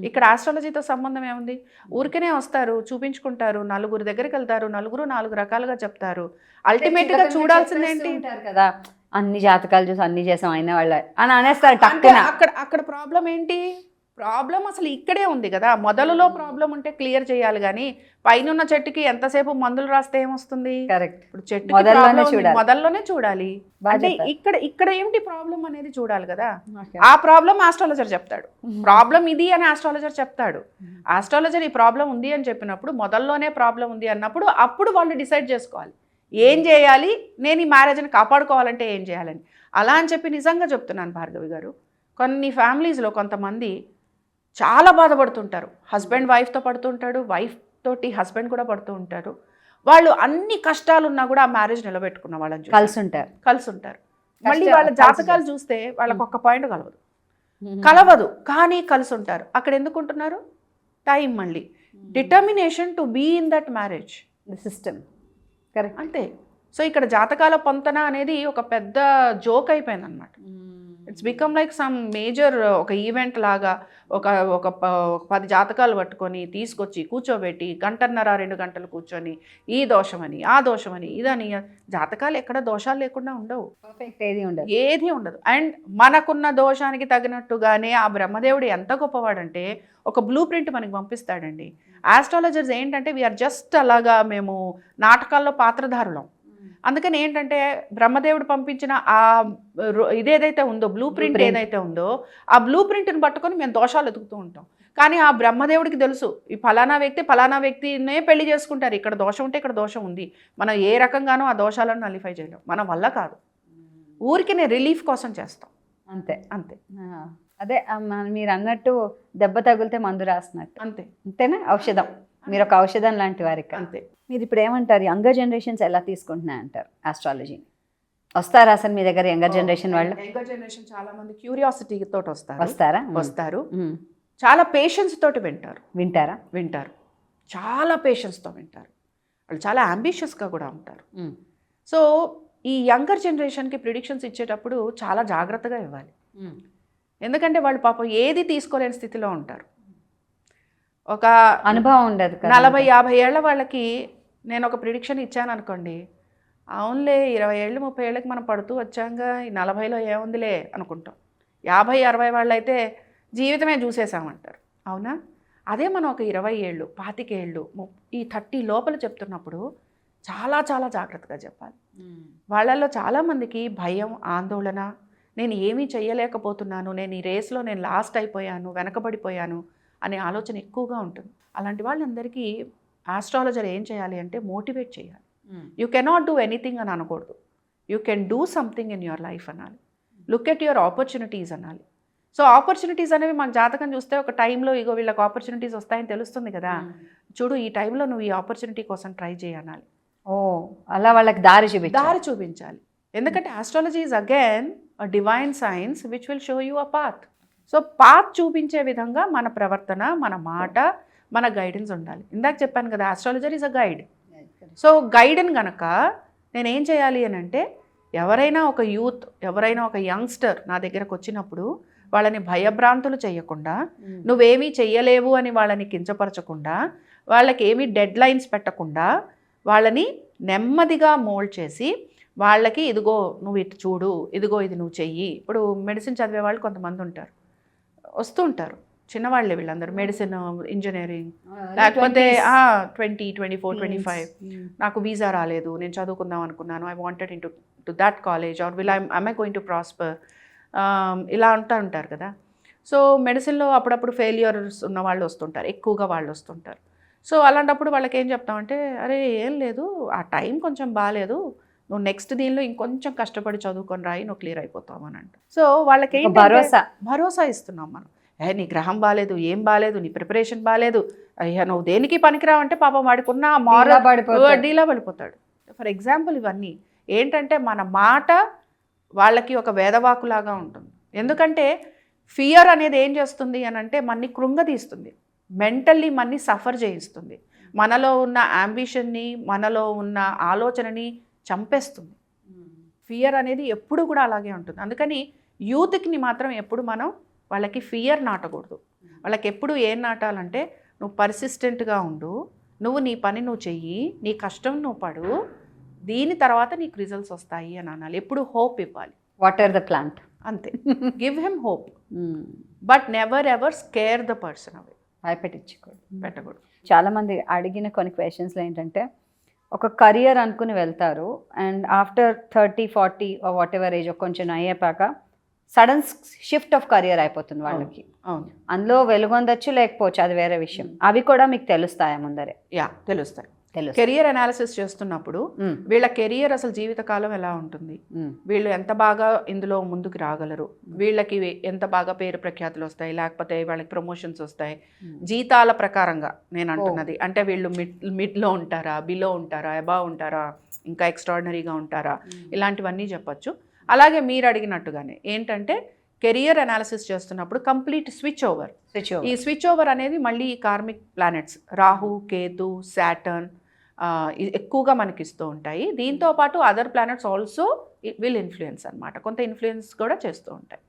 ఇక్కడ ఆస్ట్రాలజీతో సంబంధం ఏముంది? ఊరికనే వస్తారు, చూపించుకుంటారు, నలుగురు దగ్గరికి వెళ్తారు, నలుగురు 4 రకాలుగా చెప్తారు. అల్టిమేట్గా చూడాల్సింది ఏంటి కదా, అన్ని జాతకాలు చూసి అన్ని చేసాం అయిన వాళ్ళ అని అనేస్తారు. అక్కడ ప్రాబ్లం ఏంటి? ప్రాబ్లం అసలు ఇక్కడే ఉంది కదా. మొదలులో ప్రాబ్లం ఉంటే క్లియర్ చేయాలి, కానీ పైన చెట్టుకి ఎంతసేపు మందులు రాస్తే ఏమొస్తుంది? ఇప్పుడు చెట్టు మొదల్లోనే చూడాలి. అంటే ఇక్కడ ఏమిటి ప్రాబ్లం అనేది చూడాలి కదా. ఆ ప్రాబ్లం ఆస్ట్రాలజర్ చెప్తాడు, ప్రాబ్లం ఇది అని ఆస్ట్రాలజర్ చెప్తాడు. ఆస్ట్రాలజర్ ఈ ప్రాబ్లం ఉంది అని చెప్పినప్పుడు, మొదల్లోనే ప్రాబ్లం ఉంది అన్నప్పుడు అప్పుడు వాళ్ళు డిసైడ్ చేసుకోవాలి ఏం చేయాలి, నేను ఈ మ్యారేజ్ని కాపాడుకోవాలంటే ఏం చేయాలని. అలా అని చెప్పి నిజంగా చెప్తున్నాను భార్గవి గారు, కొన్ని ఫ్యామిలీస్లో కొంతమంది చాలా బాధపడుతుంటారు. హస్బెండ్ వైఫ్తో పడుతుంటాడు, వైఫ్ తోటి హస్బెండ్ కూడా పడుతూ ఉంటారు. వాళ్ళు అన్ని కష్టాలు ఉన్నా కూడా ఆ మ్యారేజ్ నిలబెట్టుకున్న వాళ్ళని కలిసి ఉంటారు. మళ్ళీ వాళ్ళ జాతకాలు చూస్తే వాళ్ళకి ఒక్క పాయింట్ కలవదు, కానీ కలిసి ఉంటారు. అక్కడ ఎందుకు ఉంటున్నారు? టైం, మళ్ళీ determination to be in that marriage, the system. Correct, అంతే. సో ఇక్కడ జాతకాల పొంతన అనేది ఒక పెద్ద జోక్ అయిపోయింది అనమాట. It's become like some major ఒక ఈవెంట్ లాగా. ఒక 10 జాతకాలు పట్టుకొని తీసుకొచ్చి కూర్చోబెట్టి 1.5-2 గంటలు కూర్చొని ఈ దోషమని ఆ దోషమని ఇదని. జాతకాలు ఎక్కడ దోషాలు లేకుండా ఉండవు, ఏది ఉండదు. అండ్ మనకున్న దోషానికి తగినట్టుగానే ఆ బ్రహ్మదేవుడు ఎంత గొప్పవాడంటే ఒక బ్లూ ప్రింట్ మనకి పంపిస్తాడండి. ఆస్ట్రాలజర్స్ ఏంటంటే వీఆర్ జస్ట్ అలాగా మేము నాటకాల్లో పాత్రధారులం. అందుకని ఏంటంటే బ్రహ్మదేవుడు పంపించిన ఆ ఇదేదైతే ఉందో బ్లూ ప్రింట్ ఏదైతే ఉందో ఆ బ్లూ ప్రింట్ని పట్టుకొని మేము దోషాలు ఎదుగుతూ ఉంటాం. కానీ ఆ బ్రహ్మదేవుడికి తెలుసు ఈ ఫలానా వ్యక్తినే పెళ్లి చేసుకుంటారు, ఇక్కడ దోషం ఉంటే ఇక్కడ దోషం ఉంది, మనం ఏ రకంగానో ఆ దోషాలను నలిఫై చేయలేం, మన వల్ల కాదు, ఊరికి నేను రిలీఫ్ కోసం చేస్తాం అంతే. అంతే. అదే మీరు అన్నట్టు దెబ్బ తగిలితే మందు రాసినట్టు అంతే. అంతేనా? ఔషధం, మీరు ఒక ఔషధం లాంటి వారికి. అంతే. మీరు ఇప్పుడు ఏమంటారు, యంగర్ జనరేషన్స్ ఎలా తీసుకుంటున్నాయి అంటారు ఆస్ట్రాలజీని? వస్తారా అసలు మీ దగ్గర యంగర్ జనరేషన్ వాళ్ళు? యంగర్ జనరేషన్ చాలా మంది క్యూరియాసిటీ తోటి వస్తారా? వస్తారు, చాలా పేషెన్స్ తోటి వింటారా? వింటారు, చాలా పేషెన్స్తో వింటారు, వాళ్ళు చాలా అంబిషియస్గా కూడా ఉంటారు. సో ఈ యంగర్ జనరేషన్కి ప్రిడిక్షన్స్ ఇచ్చేటప్పుడు చాలా జాగ్రత్తగా ఇవ్వాలి, ఎందుకంటే వాళ్ళు పాపం ఏది తీసుకోలేని స్థితిలో ఉంటారు. ఒక అనుభవం ఉండదు, 40-50 ఏళ్ల వాళ్ళకి నేను ఒక ప్రిడిక్షన్ ఇచ్చాను అనుకోండి, అవునులే 20 ఏళ్ళు 30 ఏళ్ళకి మనం పడుతూ వచ్చాంగా, ఈ 40లో ఏముందిలే అనుకుంటాం. 50-60 వాళ్ళు అయితే జీవితమే చూసేసామంటారు, అవునా? అదే మనం ఒక 20 ఏళ్ళు 25 ఏళ్ళు ఈ 30 లోపల చెప్తున్నప్పుడు చాలా చాలా జాగ్రత్తగా చెప్పాలి. వాళ్ళల్లో చాలామందికి భయం, ఆందోళన, నేను ఏమీ చెయ్యలేకపోతున్నాను, నేను ఈ రేస్లో నేను లాస్ట్ అయిపోయాను, వెనకబడిపోయాను అనే ఆలోచన ఎక్కువగా ఉంటుంది. అలాంటి వాళ్ళందరికీ ఆస్ట్రాలజర్ ఏం చేయాలి అంటే మోటివేట్ చేయాలి. యూ కెనాట్ డూ ఎనీథింగ్ అని అనకూడదు, you can do something in your life అనాలి. లుక్ ఎట్ యువర్ ఆపర్చునిటీస్ అనాలి. సో ఆపర్చునిటీస్ అనేవి మాకు జాతకం చూస్తే ఒక టైంలో ఇగో వీళ్ళకి ఆపర్చునిటీస్ వస్తాయని తెలుస్తుంది కదా, చూడు ఈ టైంలో నువ్వు ఈ ఆపర్చునిటీ కోసం ట్రై చేయనాలి. ఓ, అలా వాళ్ళకి దారి చూపించాలి. ఎందుకంటే astrology is again a divine science which will show you a path. So path చూపించే విధంగా మన ప్రవర్తన, మన మాట, మన గైడెన్స్ ఉండాలి. ఇందాక చెప్పాను కదా, astrologer is a guide. So guidance గనక నేనేం చేయాలి అని అంటే, ఎవరైనా ఒక యూత్, ఎవరైనా ఒక యంగ్స్టర్ నా దగ్గరకు వచ్చినప్పుడు వాళ్ళని భయభ్రాంతులు చేయకుండా, నువ్వేమీ చెయ్యలేవు అని వాళ్ళని కించపరచకుండా, వాళ్ళకి ఏమీ డెడ్ లైన్స్ పెట్టకుండా, వాళ్ళని నెమ్మదిగా మోల్డ్ చేసి, వాళ్ళకి ఇదిగో నువ్వు ఇటు చూడు, ఇదిగో ఇది నువ్వు చెయ్యి. ఇప్పుడు మెడిసిన్ చదివే వాళ్ళు కొంతమంది ఉంటారు, వస్తూ ఉంటారు, చిన్నవాళ్ళే వీళ్ళందరూ, మెడిసిన్, ఇంజనీరింగ్, లేకపోతే 20, 24, 25 నాకు వీసా రాలేదు, నేను చదువుకుందాం అనుకున్నాను, I wanted in to that college, or will I going to prosper, ఇలా అంటూ ఉంటారు కదా. సో మెడిసిన్లో అప్పుడప్పుడు ఫెయిల్యూర్స్ ఉన్న వాళ్ళు వస్తుంటారు, ఎక్కువగా వాళ్ళు వస్తుంటారు. సో అలాంటప్పుడు వాళ్ళకి ఏం చెప్తామంటే, అరే ఏం లేదు, ఆ టైం కొంచెం బాగాలేదు, నువ్వు నెక్స్ట్ దీనిలో ఇంకొంచెం కష్టపడి చదువుకొని రాయి, నువ్వు క్లియర్ అయిపోతావు అని అంట. సో వాళ్ళకి భరోసా ఇస్తున్నాం మనం. నీ గ్రహం బాగాలేదు, ఏం బాగాలేదు, నీ ప్రిపరేషన్ బాగాలేదు, అయ్యా నువ్వు దేనికి పనికిరావంటే పాపం వాడుకున్న డీలా పడిపోతాడు. ఫర్ ఎగ్జాంపుల్ ఇవన్నీ ఏంటంటే మన మాట వాళ్ళకి ఒక వేదవాకులాగా ఉంటుంది. ఎందుకంటే ఫియర్ అనేది ఏం చేస్తుంది అని అంటే మనని కృంగదీస్తుంది, మెంటల్లీ మనని సఫర్ చేయిస్తుంది, మనలో ఉన్న అంబిషన్ని, మనలో ఉన్న ఆలోచనని చంపేస్తుంది. ఫియర్ అనేది ఎప్పుడు కూడా అలాగే ఉంటుంది. అందుకని యూత్కి మాత్రం ఎప్పుడు మనం వాళ్ళకి ఫియర్ నాటకూడదు. వాళ్ళకి ఎప్పుడు ఏం నాటాలంటే, నువ్వు పర్సిస్టెంట్గా ఉండు, నువ్వు నీ పని నువ్వు చెయ్యి, నీ కష్టం నువ్వు పడు, దీని తర్వాత నీకు రిజల్ట్స్ వస్తాయి అని అనాలి. ఎప్పుడు హోప్ ఇవ్వాలి. వాటర్ ద ప్లాంట్, అంతే. Give him hope, but never ever scare the person away. పెట్టకూడదు. చాలామంది అడిగిన కొన్ని క్వశ్చన్స్లో ఏంటంటే, ఒక కెరియర్ అనుకుని వెళ్తారు, and after 30, 40 what ever age కొంచెం అయ్యాక సడన్ షిఫ్ట్ ఆఫ్ కెరియర్ అయిపోతుంది వాళ్ళకి. అందులో వెలుగొందొచ్చు, లేకపోవచ్చు, అది వేరే విషయం. అవి కూడా మీకు తెలుస్తాయా ముందరే? తెలుస్తాయి. కెరియర్ అనాలిసిస్ చేస్తున్నప్పుడు వీళ్ళ కెరియర్ అసలు జీవితకాలం ఎలా ఉంటుంది, వీళ్ళు ఎంత బాగా ఇందులో ముందుకు రాగలరు, వీళ్ళకి ఎంత బాగా పేరు ప్రఖ్యాతులు వస్తాయి, లేకపోతే వాళ్ళకి ప్రమోషన్స్ వస్తాయి, జీతాల ప్రకారంగా నేను అంటున్నది. అంటే వీళ్ళు మిడ్లో ఉంటారా, బిలో ఉంటారా, అబవ్ ఉంటారా, ఇంకా ఎక్స్ట్రాడినరీగా ఉంటారా, ఇలాంటివన్నీ చెప్పచ్చు. అలాగే మీరు అడిగినట్టుగానే ఏంటంటే కెరియర్ అనాలిసిస్ చేస్తున్నప్పుడు కంప్లీట్ స్విచ్ ఓవర్. ఈ స్విచ్ ఓవర్ అనేది మళ్ళీ ఈ karmic planets Rahu, Ketu, Saturn ఎక్కువగా మనకి ఇస్తూ ఉంటాయి. దీంతో పాటు other planets also will influence అనమాట, కొంత ఇన్ఫ్లుయెన్స్ కూడా చేస్తూ ఉంటాయి.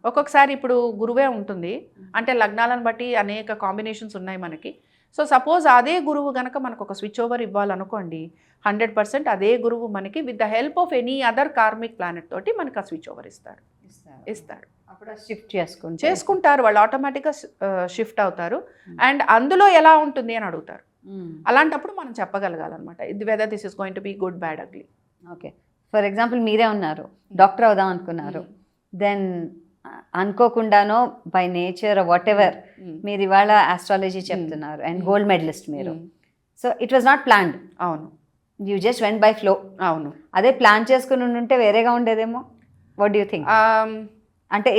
ఒక్కొక్కసారి ఇప్పుడు గురువే ఉంటుంది అంటే లగ్నాలను బట్టి అనేక కాంబినేషన్స్ ఉన్నాయి మనకి. సో సపోజ్ అదే గురువు కనుక మనకు ఒక స్విచ్ ఓవర్ ఇవ్వాలనుకోండి, 100% అదే గురువు మనకి with the help of any other karmic planet తోటి మనకి ఆ స్విచ్ ఓవర్ ఇస్తాడు. అప్పుడు షిఫ్ట్ చేసుకుంటారు వాళ్ళు, ఆటోమేటిక్గా షిఫ్ట్ అవుతారు. అండ్ అందులో ఎలా ఉంటుంది అని అడుగుతారు. అలాంటప్పుడు మనం చెప్పగలగాలన్నమాట, ఇది whether this is going to be good, bad, ugly. Okay, for example మీరే ఉన్నారు, డాక్టర్ అవుదాం అనుకున్నారు, దెన్ అనుకోకుండానో బై నేచర్ వాట్ ఎవర్ మీరు ఇవాళ ఆస్ట్రాలజీ చెప్తున్నారు అండ్ గోల్డ్ మెడలిస్ట్ మీరు. So it was not planned. అవును, you just went by flow. అవును. అదే ప్లాన్ చేసుకుని ఉంటే వేరేగా ఉండేదేమో. What you think? అంటే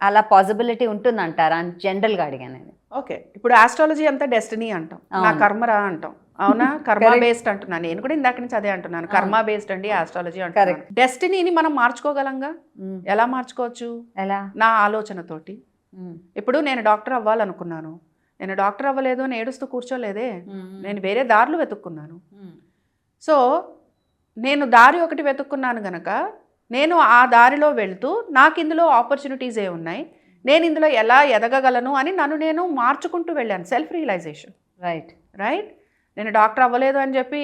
అలా పాసిబిలిటీ ఉంటుందంటారా అని జనరల్గా అడిగాను నేను. ఓకే, ఇప్పుడు ఆస్ట్రాలజీ అంతా డెస్టినీ అంటాం, నా కర్మరా అంటాం. అవునా, కర్మ బేస్డ్ అంటున్నాను నేను కూడా, ఇందాక నుంచి అదే అంటున్నాను. కర్మ బేస్డ్ అండి ఆస్ట్రాలజీ అంటున్నాను. డెస్టినీని మనం మార్చుకోగలంగా? ఎలా మార్చుకోవచ్చు? ఎలా? నా ఆలోచనతోటి. ఇప్పుడు నేను డాక్టర్ అవ్వాలనుకున్నాను, నేను డాక్టర్ అవ్వలేదు అని ఏడుస్తూ కూర్చోలేదే, నేను వేరే దారులు వెతుక్కున్నాను. సో నేను దారి ఒకటి వెతుక్కున్నాను గనక నేను ఆ దారిలో వెళ్తూ నాకు ఇందులో ఆపర్చునిటీస్ ఏ ఉన్నాయి, నేను ఇందులో ఎలా ఎదగగలను అని నన్ను నేను మార్చుకుంటూ వెళ్ళాను. Self realization. రైట్. నేను డాక్టర్ అవ్వలేదు అని చెప్పి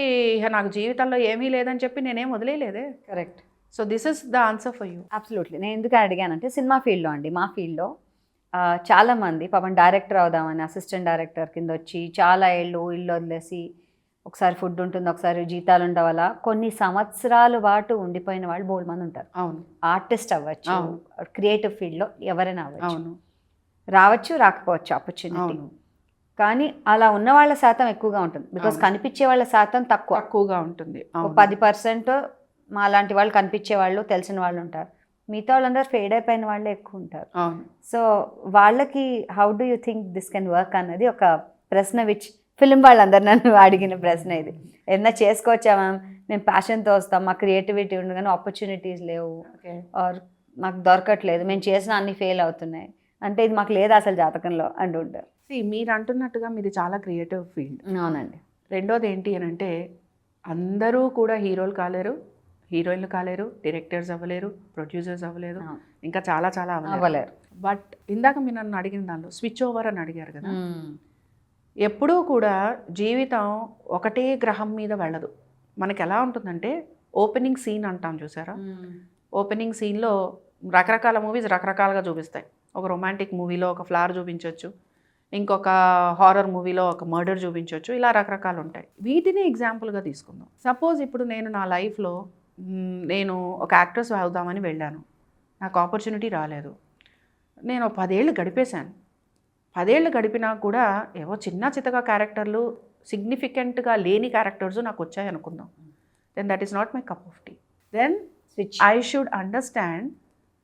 నాకు జీవితంలో ఏమీ లేదని చెప్పి నేనేం వదిలేయలేదే. Correct. So this is the answer for you. Absolutely. నేను ఎందుకు అడిగానంటే సినిమా ఫీల్డ్లో అండి, మా ఫీల్డ్లో చాలామంది పాపం డైరెక్టర్ అవుదామని అసిస్టెంట్ డైరెక్టర్ కింద వచ్చి చాలా ఇల్లు వదిలేసి, ఒకసారి ఫుడ్ ఉంటుంది, ఒకసారి జీతాలు ఉండవల్ల కొన్ని సంవత్సరాల పాటు ఉండిపోయిన వాళ్ళు బోల్డ్ మంది ఉంటారు. అవును. ఆర్టిస్ట్ అవ్వచ్చు, క్రియేటివ్ ఫీల్డ్లో ఎవరైనా అవ్వచ్చు. అవును. రావచ్చు, రాకపోవచ్చు ఆపర్చునిటీ. కానీ అలా ఉన్న వాళ్ళ శాతం ఎక్కువగా ఉంటుంది. బికాస్ కనిపించే వాళ్ళ శాతం తక్కువగా ఉంటుంది. 10% మా లాంటి వాళ్ళు కనిపించే వాళ్ళు తెలిసిన వాళ్ళు ఉంటారు. మిగతా వాళ్ళందరూ ఫేడ్ అయిపోయిన వాళ్ళే ఎక్కువ ఉంటారు. సో వాళ్ళకి how do you think this can work అన్నది ఒక ప్రశ్న, విచ్ ఫిలిం వాళ్ళందరూ నన్ను అడిగిన ప్రశ్న ఇది. ఏదైనా చేసుకోవచ్చా మ్యామ్, మేము ప్యాషన్తో వస్తాం, మా క్రియేటివిటీ ఉంది కానీ ఆపర్చునిటీస్ లేవు, ఆర్ మాకు దొరకట్లేదు, మేము చేసిన అన్ని ఫెయిల్ అవుతున్నాయి అంటే ఇది మాకు లేదా అసలు జాతకంలో అంటుంటారు. మీరు అంటున్నట్టుగా మీది చాలా క్రియేటివ్ ఫీల్డ్. అవునండి. రెండోది ఏంటి అని అంటే అందరూ కూడా హీరోలు కాలేరు, హీరోయిన్లు కాలేరు, డైరెక్టర్స్ అవ్వలేరు, ప్రొడ్యూసర్స్ అవ్వలేరు, ఇంకా చాలా చాలా అవ్వలేరు. బట్ ఇందాక మీరు నన్ను అడిగిన దానిలో స్విచ్ ఓవర్ అని అడిగారు కదా, ఎప్పుడూ కూడా జీవితం ఒకటే గ్రహం మీద వెళ్ళదు. మనకి ఎలా ఉంటుందంటే ఓపెనింగ్ సీన్ అంటాం చూసారా, ఓపెనింగ్ సీన్లో రకరకాల మూవీస్ రకరకాలుగా చూపిస్తాయి. ఒక రొమాంటిక్ మూవీలో ఒక ఫ్లవర్ చూపించవచ్చు, ఇంకొక హారర్ మూవీలో ఒక మర్డర్ చూపించవచ్చు, ఇలా రకరకాలు ఉంటాయి. వీటిని ఎగ్జాంపుల్గా తీసుకుందాం. సపోజ్ ఇప్పుడు నేను నా లైఫ్లో నేను ఒక యాక్ట్రెస్ అవుదామని వెళ్ళాను, నాకు ఆపర్చునిటీ రాలేదు, నేను 10 ఏళ్ళు గడిపేశాను. 10 ఏళ్ళు గడిపినా కూడా ఏవో చిన్న చితగా క్యారెక్టర్లు, సిగ్నిఫికెంట్గా లేని క్యారెక్టర్స్ నాకు వచ్చాయి అనుకుందాం. Then that is not my cup of tea. Then I should understand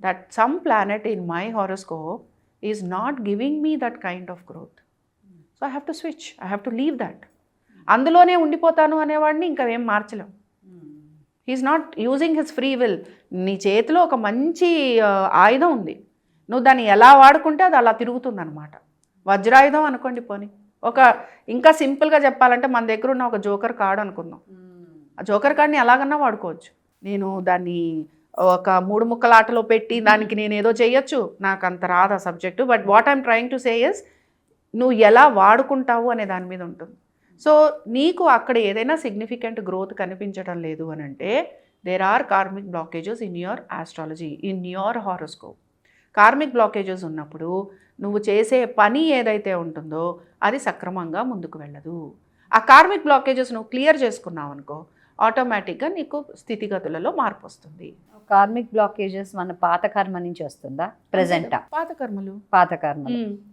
that some planet in my horoscope is not giving me that kind of growth. So I have to switch, I have to leave that. అందులోనే ఉండిపోతాను అనేవాడిని ఇంకా ఏం మార్చలేం. He is not using his free will. నీ చేతిలో ఒక మంచి ఆయుధం ఉంది, నువ్వు దాన్ని ఎలా వాడుకుంటే అది అలా తిరుగుతుంది అనమాట. వజ్రాయుధం అనుకోండి పోనీ, ఒక ఇంకా సింపుల్గా చెప్పాలంటే మన దగ్గర ఉన్న ఒక జోకర్ కార్డు అనుకుందాం. ఆ జోకర్ కార్డ్ని ఎలాగన్నా వాడుకోవచ్చు. నేను దాన్ని ఒక 3 ముక్కల ఆటలో పెట్టి దానికి నేను ఏదో చేయొచ్చు, నాకు అంత రాదు ఆ subject. But what I'm trying to say is నువ్వు ఎలా వాడుకుంటావు అనే దాని మీద ఉంటుంది. సో నీకు అక్కడ ఏదైనా సిగ్నిఫికెంట్ గ్రోత్ కనిపించడం లేదు అని అంటే there are karmic blockages in your astrology, in your horoscope. Karmic blockages ఉన్నప్పుడు నువ్వు చేసే పని ఏదైతే ఉంటుందో అది సక్రమంగా ముందుకు వెళ్ళదు. ఆ కార్మిక్ బ్లాకేజెస్ నువ్వు క్లియర్ చేసుకున్నావు అనుకో, ఆటోమేటిక్గా నీకు స్థితిగతులలో మార్పు వస్తుంది. కార్మిక్ బ్లాకేజెస్ మన పాత కర్మ నుంచి వస్తుందా ప్రెజెంటా? పాత కర్మలు.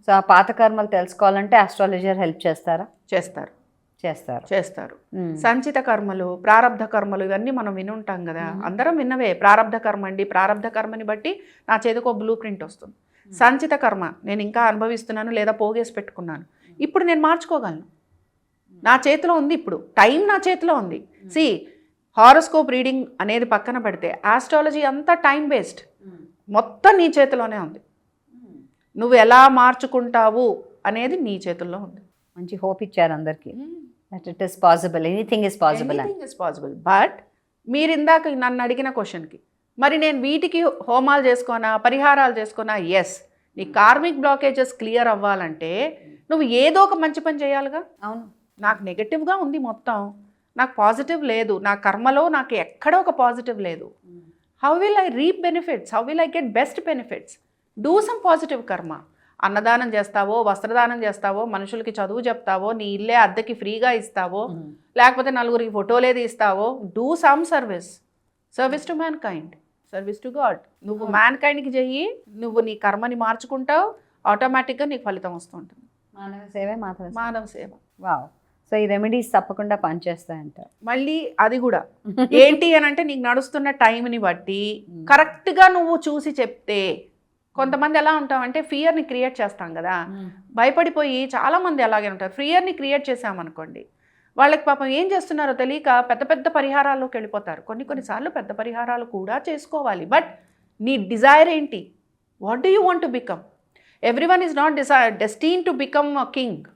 సో ఆ పాత కర్మలు తెలుసుకోవాలంటే ఆస్ట్రాలజర్ హెల్ప్ చేస్తారా? చేస్తారు. సంచిత కర్మలు, ప్రారబ్ధ కర్మలు, ఇవన్నీ మనం వినుంటాం కదా, అందరం విన్నవే. ప్రారబ్ధ కర్మ అండి, ప్రారబ్ధ కర్మని బట్టి నా చేతికి బ్లూ ప్రింట్ వస్తుంది. సంచిత కర్మ నేను ఇంకా అనుభవిస్తున్నాను లేదా పోగేసి పెట్టుకున్నాను, ఇప్పుడు నేను మార్చుకోగలను, నా చేతిలో ఉంది, ఇప్పుడు టైం నా చేతిలో ఉంది. సి హారోస్కోప్ రీడింగ్ అనేది పక్కన పెడితే ఆస్ట్రాలజీ అంతా టైం బేస్డ్, మొత్తం నీ చేతిలోనే ఉంది. నువ్వు ఎలా మార్చుకుంటావు అనేది నీ చేతుల్లో ఉంది. మంచి హోప్ ఇచ్చారు అందరికీ. It is possible, anything is possible. But మీరు ఇందాక నన్ను అడిగిన క్వశ్చన్కి మరి నేను వీటికి హోమాలు చేసుకోనా, పరిహారాలు చేసుకోనా? ఎస్, నీ కార్మిక్ బ్లాకేజెస్ క్లియర్ అవ్వాలంటే నువ్వు ఏదో ఒక మంచి పని చేయాలిగా. అవును, నాకు నెగటివ్గా ఉంది మొత్తం, నాకు పాజిటివ్ లేదు, నా కర్మలో నాకు ఎక్కడ ఒక పాజిటివ్ లేదు. How will I reap benefits, how will I get best benefits? Do some positive కర్మ. అన్నదానం చేస్తావో, వస్త్రదానం చేస్తావో, మనుషులకి చదువు చెప్తావో, నీ ఇల్లే అద్దెకి ఫ్రీగా ఇస్తావో, లేకపోతే నలుగురికి ఫోటోలే తీస్తావో, do some service to mankind. Service to god. నువ్వు మ్యాన్ కైండ్కి చెయ్యి, నువ్వు నీ కర్మని మార్చుకుంటావు, ఆటోమేటిక్గా నీకు ఫలితం వస్తుంటుంది. మానవ సేవే మాధవ మానవ సేవ. వావ్. సో ఈ రెమెడీస్ తప్పకుండా పనిచేస్తాయంట. మళ్ళీ అది కూడా ఏంటి అని అంటే నీకు నడుస్తున్న టైంని బట్టి కరెక్ట్గా నువ్వు చూసి చెప్తే. కొంతమంది ఎలా ఉంటామంటే ఫియర్ని క్రియేట్ చేస్తాం కదా, భయపడిపోయి చాలామంది అలాగే ఉంటారు. ఫియర్ని క్రియేట్ చేసామనుకోండి, వాళ్ళకి పాపం ఏం చేస్తున్నారో తెలియక పెద్ద పెద్ద పరిహారాల్లోకి వెళ్ళిపోతారు. కొన్నిసార్లు పెద్ద పరిహారాలు కూడా చేసుకోవాలి. బట్ నీ డిజైర్ ఏంటి? What do you want to become? Everyone is not destined to become a king.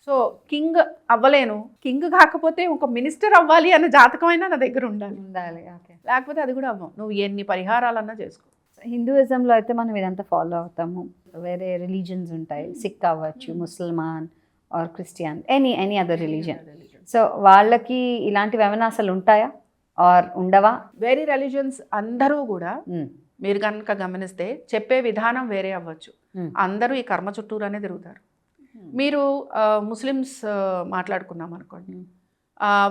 So king అవ్వలేను, కింగ్ కాకపోతే ఒక మినిస్టర్ అవ్వాలి అన్న జాతకమైనా నా దగ్గర ఉండాలి. ఓకే. లేకపోతే అది కూడా అవ్వం. నువ్వు ఎన్ని పరిహారాలన్నా చేసుకో. హిందూయిజంలో అయితే మనం ఇదంతా ఫాలో అవుతాము. వేరే రిలీజన్స్ ఉంటాయి, సిక్ అవ్వచ్చు, ముసల్మాన్ or Christian, any other religion. So వాళ్ళకి ఇలాంటివి ఏమైనా అసలు ఉంటాయా ఆర్ ఉండవా? వేరే రిలీజన్స్ అందరూ కూడా మీరు కనుక గమనిస్తే చెప్పే విధానం వేరే అవ్వచ్చు. అందరూ ఈ కర్మ చుట్టూరానే తిరుగుతారు. మీరు ముస్లిమ్స్ మాట్లాడుకున్నాం అనుకోండి,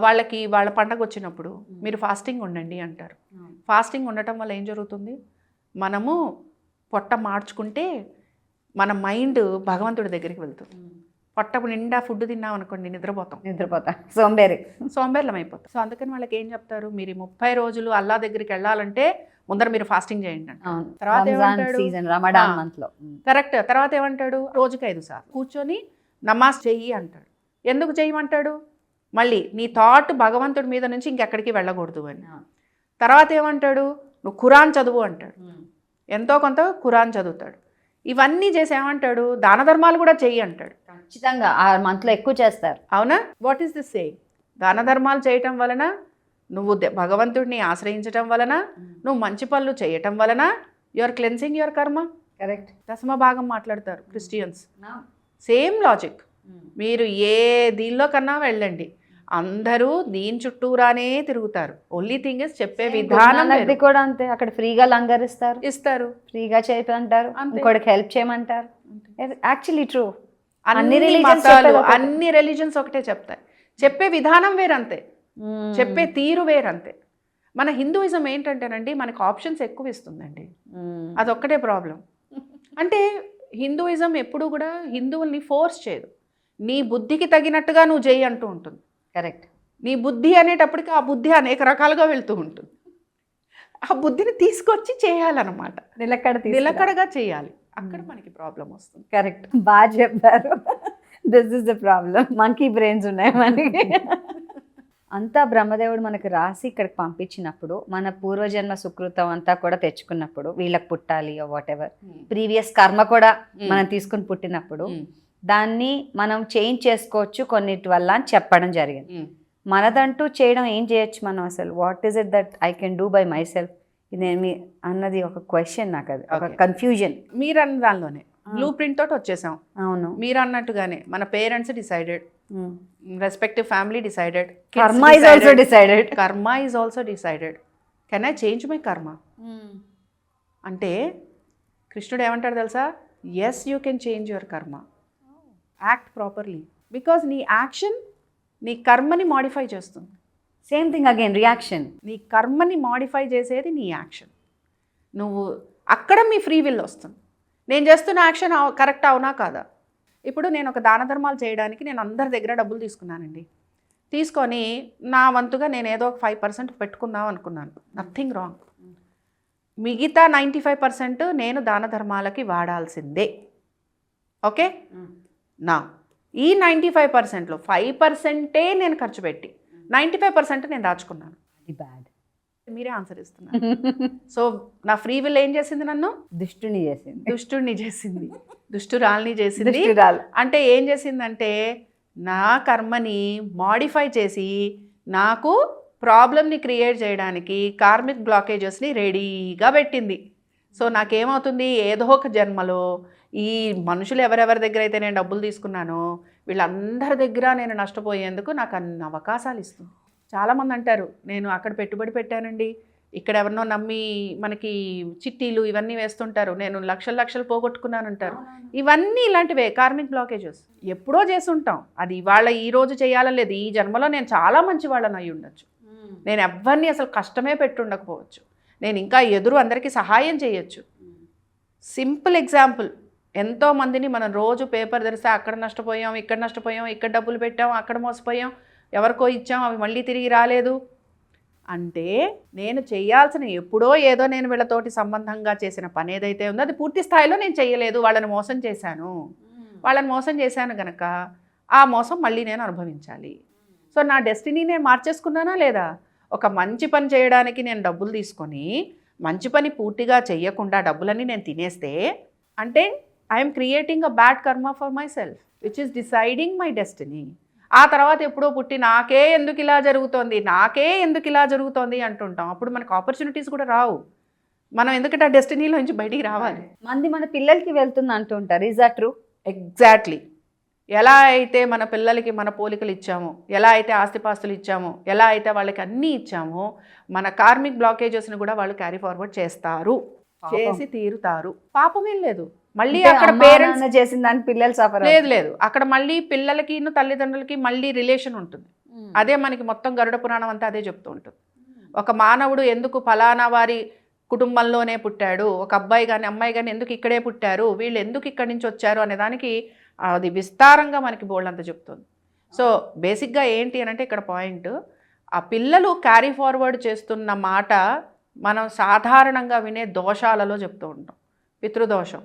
వాళ్ళకి వాళ్ళ పండగ వచ్చినప్పుడు మీరు ఫాస్టింగ్ ఉండండి అంటారు. ఫాస్టింగ్ ఉండటం వల్ల ఏం జరుగుతుంది? మనము పొట్ట మార్చుకుంటే మన మైండ్ భగవంతుడి దగ్గరికి వెళ్తుంది. పొట్ట నిండా ఫుడ్ తిన్నాం అనుకోండి, నిద్రపోతాం, సోంబేర్లం అయిపోతాం. సో అందుకని వాళ్ళకి ఏం చెప్తారు, మీరు 30 రోజులు అల్లా దగ్గరికి వెళ్ళాలంటే ముందర మీరు ఫాస్టింగ్ చేయండి అంటారు. తర్వాత కరెక్ట్. తర్వాత ఏమంటాడు, రోజుకి 5 సార్లు కూర్చొని నమాజ్ చెయ్యి అంటాడు. ఎందుకు చేయమంటాడు? మళ్ళీ నీ థాట్ భగవంతుడి మీద నుంచి ఇంకెక్కడికి వెళ్ళకూడదు అని. తర్వాత ఏమంటాడు, నువ్వు ఖురాన్ చదువు అంటాడు. ఎంతో కొంత ఖురాన్ చదువుతాడు. ఇవన్నీ చేసి ఏమంటాడు, దాన ధర్మాలు కూడా చెయ్యి అంటాడు. ఖచ్చితంగా ఆ మంత్లో ఎక్కువ చేస్తారు. అవునా? వాట్ ఈస్ దిస్ సే? దాన ధర్మాలు చేయటం వలన, నువ్వు భగవంతుడిని ఆశ్రయించటం వలన, నువ్వు మంచి పనులు చేయటం వలన యు ఆర్ క్లెన్సింగ్ యువర్ కర్మ. కరెక్ట్. దశమ భాగం మాట్లాడతారు క్రిస్టియన్స్. Same logic. మీరు ఏ దీనిలో కన్నా వెళ్ళండి, అందరూ దీని చుట్టూరానే తిరుగుతారు. ఓన్లీ థింగ్ ఇస్ చెప్పే విధానం కూడా అంతే. అక్కడ ఫ్రీగా లంగర్ ఇస్తారు, ఫ్రీగా చేయమంటారు, ఇంకోటికి హెల్ప్ చేయమంటారు. Actually true. అన్ని రిలీజన్స్ ఒకటే చెప్తాయి, చెప్పే విధానం వేరంతే, చెప్పే తీరు వేరంతే. మన హిందూయిజం ఏంటంటేనండి, మనకు ఆప్షన్స్ ఎక్కువ ఇస్తుందండి. అదొక్కటే ప్రాబ్లం. అంటే హిందూయిజం ఎప్పుడు కూడా హిందువుల్ని ఫోర్స్ చేయదు. నీ బుద్ధికి తగినట్టుగా నువ్వు చేయి అంటూ ఉంటుంది. కరెక్ట్. నీ బుద్ధి అనేటప్పటికి ఆ బుద్ధి అనేక రకాలుగా వెళ్తూ ఉంటుంది. ఆ బుద్ధిని తీసుకొచ్చి చేయాలన్నమాట, నిలకడగా చేయాలి. అక్కడ మనకి ప్రాబ్లం వస్తుంది. కరెక్ట్, బాగా చెప్పారు. This is the problem. Monkey brains ఉన్నాయి మనకి. అంతా బ్రహ్మదేవుడు మనకు రాసి ఇక్కడికి పంపించినప్పుడు, మన పూర్వజన్మ సుకృతం అంతా కూడా తెచ్చుకున్నప్పుడు, వీళ్ళకి పుట్టాలి వాట్ ఎవర్ ప్రీవియస్ కర్మ కూడా మనం తీసుకుని పుట్టినప్పుడు దాన్ని మనం చేంజ్ చేసుకోవచ్చు కొన్నిటి వల్ల అని చెప్పడం జరిగింది. మనదంటూ చేయడం ఏం చేయొచ్చు మనం అసలు? What is it that I can do by my self? ఇదేమి అన్నది ఒక క్వశ్చన్ నాకు, అది ఒక కన్ఫ్యూజన్. మీరు అన్న దానిలోనే బ్లూ ప్రింట్ తోటి వచ్చేసాం. అవును, మీరు అన్నట్టుగానే మన parents decided, respective family decided, karma is also decided. Karma is also decided. Can I change my karma? అంటే కృష్ణుడు ఏమంటాడు తెలుసా? Yes, you can change your karma. Act properly. Because నీ యాక్షన్ నీ కర్మని మాడిఫై చేస్తుంది. Same thing again, reaction. నీ కర్మని మాడిఫై చేసేది నీ యాక్షన్. నువ్వు అక్కడ మీ ఫ్రీ విల్ వస్తుంది. నేను చేస్తున్న యాక్షన్ కరెక్ట్ అవునా కాదా? ఇప్పుడు నేను ఒక దాన ధర్మాలు చేయడానికి నేను అందరి దగ్గర డబ్బులు తీసుకున్నానండి. తీసుకొని నా వంతుగా నేను ఏదో ఒక 5% పెట్టుకుందాం అనుకున్నాను. Nothing wrong. మిగతా 95% నేను దాన ధర్మాలకి వాడాల్సిందే. ఓకే, నా ఈ 95%లో 5%ఏ నేను ఖర్చు పెట్టి 95% నేను దాచుకున్నాను. అది బ్యాడ్. మీరే ఆన్సర్ ఇస్తున్నారు. సో నా ఫ్రీ విల్ ఏం చేసింది? నన్ను దుష్టుడిని చేసింది, దుష్టురాల్ని చేసింది. అంటే ఏం చేసిందంటే నా కర్మని మాడిఫై చేసి నాకు ప్రాబ్లమ్ని క్రియేట్ చేయడానికి కార్మిక్ బ్లాకేజెస్ని రెడీగా పెట్టింది. సో నాకేమవుతుంది, ఏదో ఒక జన్మలో ఈ మనుషులు ఎవరెవరి దగ్గర అయితే నేను డబ్బులు తీసుకున్నానో వీళ్ళందరి దగ్గర నేను నష్టపోయేందుకు నాకు అన్ని అవకాశాలు ఇస్తుంది. చాలామంది అంటారు, నేను అక్కడ పెట్టుబడి పెట్టానండి, ఇక్కడ ఎవరినో నమ్మి మనకి చిట్టీలు ఇవన్నీ వేస్తుంటారు, నేను లక్షలు పోగొట్టుకున్నానంటారు. ఇవన్నీ ఇలాంటివే కార్మిక్ బ్లాకేజెస్. ఎప్పుడో చేసుంటాం, అది ఇవాళ ఈ రోజు చేయాలని లేదు. ఈ జన్మలో నేను చాలా మంచి వాళ్ళని అయి ఉండొచ్చు, నేను ఎవరిని అసలు కష్టమే పెట్టుండకపోవచ్చు, నేను ఇంకా ఎదురు అందరికీ సహాయం చేయొచ్చు. సింపుల్ ఎగ్జాంపుల్, ఎంతోమందిని మనం రోజు పేపర్ తెరిస్తే అక్కడ నష్టపోయాం, ఇక్కడ నష్టపోయాం, ఇక్కడ డబ్బులు పెట్టాం, అక్కడ మోసపోయాం, ఎవరికో ఇచ్చాం, అవి మళ్ళీ తిరిగి రాలేదు. అంటే నేను చేయాల్సిన ఎప్పుడో ఏదో నేను వీళ్ళతోటి సంబంధంగా చేసిన పని ఏదైతే ఉందో అది పూర్తి స్థాయిలో నేను చేయలేదు, వాళ్ళని మోసం చేశాను కనుక ఆ మోసం మళ్ళీ నేను అనుభవించాలి. సో నా డెస్టినీ నేను మార్చేసుకున్నానా లేదా? ఒక మంచి పని చేయడానికి నేను డబ్బులు తీసుకొని మంచి పని పూర్తిగా చేయకుండా డబ్బులన్నీ నేను తినేస్తే అంటే ఐఎమ్ క్రియేటింగ్ అ బ్యాడ్ కర్మ for my self which is deciding my destiny. ఆ తర్వాత ఎప్పుడో పుట్టి నాకే ఎందుకు ఇలా జరుగుతోంది అంటుంటాం. అప్పుడు మనకు ఆపర్చునిటీస్ కూడా రావు. మనం ఎందుకంటే ఆ డెస్టినీలో నుంచి బయటికి రావాలి. మన పిల్లలకి వెళ్తుంది అంటుంటారు, ఈజ్ దట్ ట్రూ? ఎగ్జాక్ట్లీ. ఎలా అయితే మన పిల్లలకి మన పోలికలు ఇచ్చామో, ఎలా అయితే ఆస్తిపాస్తులు ఇచ్చామో, ఎలా అయితే వాళ్ళకి అన్నీ ఇచ్చామో, మన కార్మిక్ బ్లాకేజెస్ని కూడా వాళ్ళు క్యారీ ఫార్వర్డ్ చేస్తారు, చేసి తీరుతారు. పాపమేం లేదు. మళ్ళీ అక్కడ పేరెంట్స్ చేసిన దానికి పిల్లలు సఫర్ లేదు అక్కడ మళ్ళీ పిల్లలకి తల్లిదండ్రులకి మళ్ళీ రిలేషన్ ఉంటుంది. అదే మనకి మొత్తం గరుడ పురాణం అంతా అదే చెప్తూ ఉంటుంది. ఒక మానవుడు ఎందుకు ఫలానా వారి కుటుంబంలోనే పుట్టాడు, ఒక అబ్బాయి కానీ అమ్మాయి కానీ ఎందుకు ఇక్కడే పుట్టారు, వీళ్ళు ఎందుకు ఇక్కడి నుంచి వచ్చారు అనే దానికి అది విస్తారంగా మనకి బోల్డంతా చెప్తుంది. సో బేసిక్గా ఏంటి అని అంటే ఇక్కడ పాయింట్, ఆ పిల్లలు క్యారీ ఫార్వర్డ్ చేస్తున్న మాట మనం సాధారణంగా వినే దోషాలలో చెప్తూ ఉంటాం. పితృదోషం,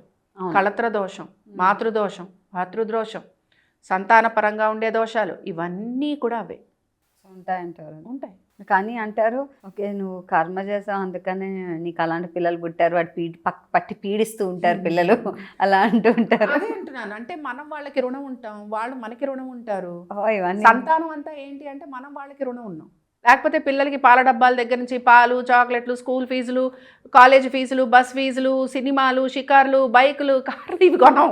కళత్ర దోషం, మాతృదోషం, భాతృదోషం, సంతానపరంగా ఉండే దోషాలు, ఇవన్నీ కూడా అవే ఉంటాయి. కానీ అంటారు, ఓకే నువ్వు కర్మ చేసావు అందుకనే నీకు అలాంటి పిల్లలు పుట్టారు, వాటి పట్టి పీడిస్తూ ఉంటారు పిల్లలు అలా అంటూ ఉంటారు. అదే అంటున్నాను, అంటే మనం వాళ్ళకి రుణం ఉంటాం, వాళ్ళు మనకి రుణం ఉంటారు. ఇవన్నీ సంతానం అంతా ఏంటి అంటే మనం వాళ్ళకి రుణం ఉన్నాం. లేకపోతే పిల్లలకి పాల డబ్బాల దగ్గర నుంచి పాలు, చాక్లెట్లు, స్కూల్ ఫీజులు, కాలేజ్ ఫీజులు, బస్ ఫీజులు, సినిమాలు, షికార్లు, బైకులు, కార్లు ఇవి కొనం.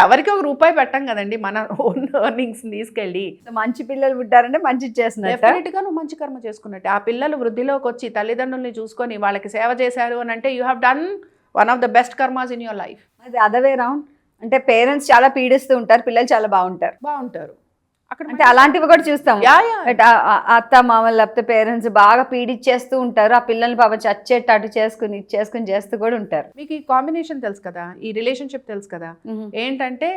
ఎవరికి ₹1 పెట్టం కదండి మన ఓన్ ఎర్నింగ్స్ తీసుకెళ్ళి. మంచి పిల్లలు పుట్టారంటే మంచి చేస్తున్నారు, డెఫినెట్గా నువ్వు మంచి కర్మ చేసుకున్నట్టే. ఆ పిల్లలు వృద్ధిలోకి వచ్చి తల్లిదండ్రుల్ని చూసుకొని వాళ్ళకి సేవ చేశారు అని అంటే you have done one of the best karmas in your life. అది అదవే రౌండ్. అంటే పేరెంట్స్ చాలా పీడిస్తూ ఉంటారు, పిల్లలు చాలా బాగుంటారు. అక్కడ అంటే అలాంటివి కూడా చూస్తాం. అత్త మామలు లేకపోతే పేరెంట్స్ బాగా పీడిచ్చేస్తూ ఉంటారు, ఆ పిల్లల్ని పాప చచ్చేటట్టు చేసుకుని చేస్తూ కూడా ఉంటారు. మీకు ఈ కాంబినేషన్ తెలుసు కదా, ఈ రిలేషన్షిప్ తెలుసు కదా. ఏంటంటే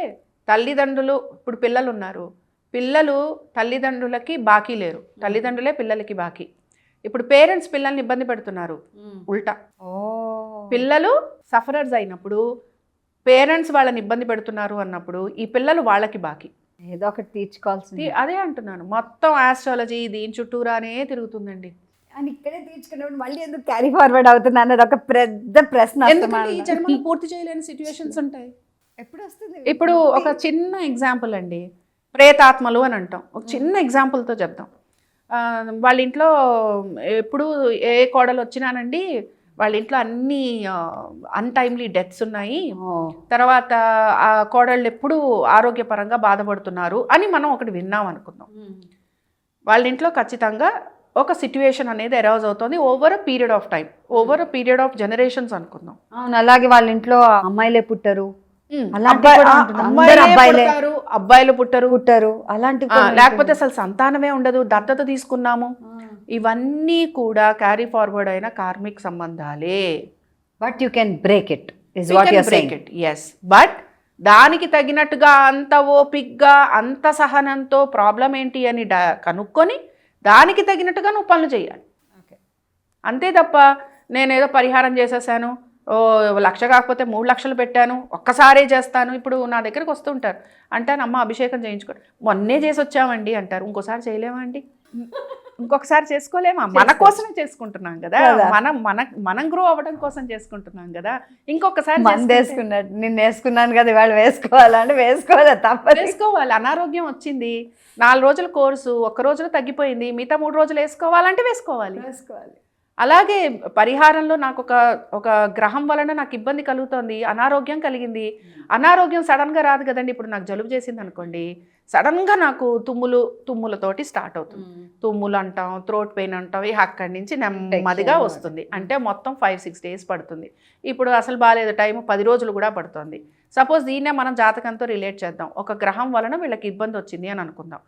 తల్లిదండ్రులు, ఇప్పుడు పిల్లలు ఉన్నారు, పిల్లలు తల్లిదండ్రులకి బాకీ లేరు, తల్లిదండ్రులే పిల్లలకి బాకీ. ఇప్పుడు పేరెంట్స్ పిల్లల్ని ఇబ్బంది పెడుతున్నారు, ఉల్టా పిల్లలు సఫరర్స్ అయినప్పుడు పేరెంట్స్ వాళ్ళని ఇబ్బంది పెడుతున్నారు అన్నప్పుడు ఈ పిల్లలు వాళ్ళకి బాకీ, ఏదో ఒకటి తీర్చుకోవాల్సింది. అదే అంటున్నాను, మొత్తం ఆస్ట్రాలజీ దీని చుట్టూరానే తిరుగుతుందండి. అని ఇక్కడే తీర్చుకున్నప్పుడు మళ్ళీ ఎందుకు క్యారీ ఫార్వర్డ్ అవుతుంది అన్నది ఒక పెద్ద ప్రశ్న. ఈ జన్మలో పూర్తి చేయలేని సిచ్యువేషన్స్ ఉంటాయి. ఎప్పుడు వస్తుంది? ఇప్పుడు ఒక చిన్న ఎగ్జాంపుల్ అండి, ప్రేతాత్మలు అని అంటాం. ఒక చిన్న ఎగ్జాంపుల్తో చెప్తాం. వాళ్ళ ఇంట్లో ఎప్పుడు ఏ కోడలు వచ్చినానండి, వాళ్ళ ఇంట్లో అన్ని అన్టైమ్లీ డెత్స్ ఉన్నాయి, తర్వాత ఆ కోడళ్ళు ఎప్పుడు ఆరోగ్యపరంగా బాధపడుతున్నారు అని మనం ఒకటి విన్నాం అనుకుందాం. వాళ్ళ ఇంట్లో ఖచ్చితంగా ఒక సిట్యువేషన్ అనేది అరైజ్ అవుతుంది over a period of time, over a period of generations అనుకుందాం. అవును, అలాగే వాళ్ళ ఇంట్లో అమ్మాయిలే పుట్టారు, అబ్బాయిలు పుట్టరు, అలాంటి లేకపోతే అసలు సంతానమే ఉండదు, దత్తత తీసుకున్నాము. ఇవన్నీ కూడా క్యారీ ఫార్వర్డ్ అయిన కార్మిక్ సంబంధాలే. But you can break it, is what you are saying. Yes, but దానికి తగినట్టుగా అంత ఓపిక్గా అంత సహనంతో ప్రాబ్లం ఏంటి అని కనుక్కొని దానికి తగినట్టుగా నువ్వు పనులు చేయాలి. అంతే తప్ప నేనేదో పరిహారం చేసేసాను, 1,00,000 కాకపోతే 3 లక్షలు పెట్టాను, ఒక్కసారే చేస్తాను. ఇప్పుడు నా దగ్గరికి వస్తుంటారు, అంటాను అమ్మ అభిషేకం చేయించుకోండి, మొన్నే చేసి వచ్చామండి అంటారు. ఇంకోసారి చేయలేమా అండి? ఇంకొకసారి చేసుకోలేమా? మన కోసమే చేసుకుంటున్నాం కదా, మనం గ్రో అవ్వడం కోసం చేసుకుంటున్నాం కదా. ఇంకొకసారి నిన్ను వేసుకున్నాను కదా ఇవాళ వేసుకోవాలంటే వేసుకోవాలి, తప్ప వేసుకోవాలి. అనారోగ్యం వచ్చింది, 4 రోజుల కోర్సు, 1 రోజులో తగ్గిపోయింది, మిగతా 3 రోజులు వేసుకోవాలంటే వేసుకోవాలి. అలాగే పరిహారంలో నాకు ఒక గ్రహం వలన నాకు ఇబ్బంది కలుగుతుంది, అనారోగ్యం కలిగింది. అనారోగ్యం సడన్గా రాదు కదండి. ఇప్పుడు నాకు జలుబు చేసింది అనుకోండి, సడన్గా నాకు తుమ్ములతోటి స్టార్ట్ అవుతుంది. తుమ్ములు అంటాం, థ్రోట్ పెయిన్ అంటాం, అక్కడి నుంచి నెమ్మదిగా వస్తుంది. అంటే మొత్తం 5-6 డేస్ పడుతుంది. ఇప్పుడు అసలు బాగాలేదు, టైం 10 రోజులు కూడా పడుతుంది. సపోజ్ దీన్నే మనం జాతకంతో రిలేట్ చేద్దాం. ఒక గ్రహం వలన వీళ్ళకి ఇబ్బంది వచ్చింది అని అనుకుందాం.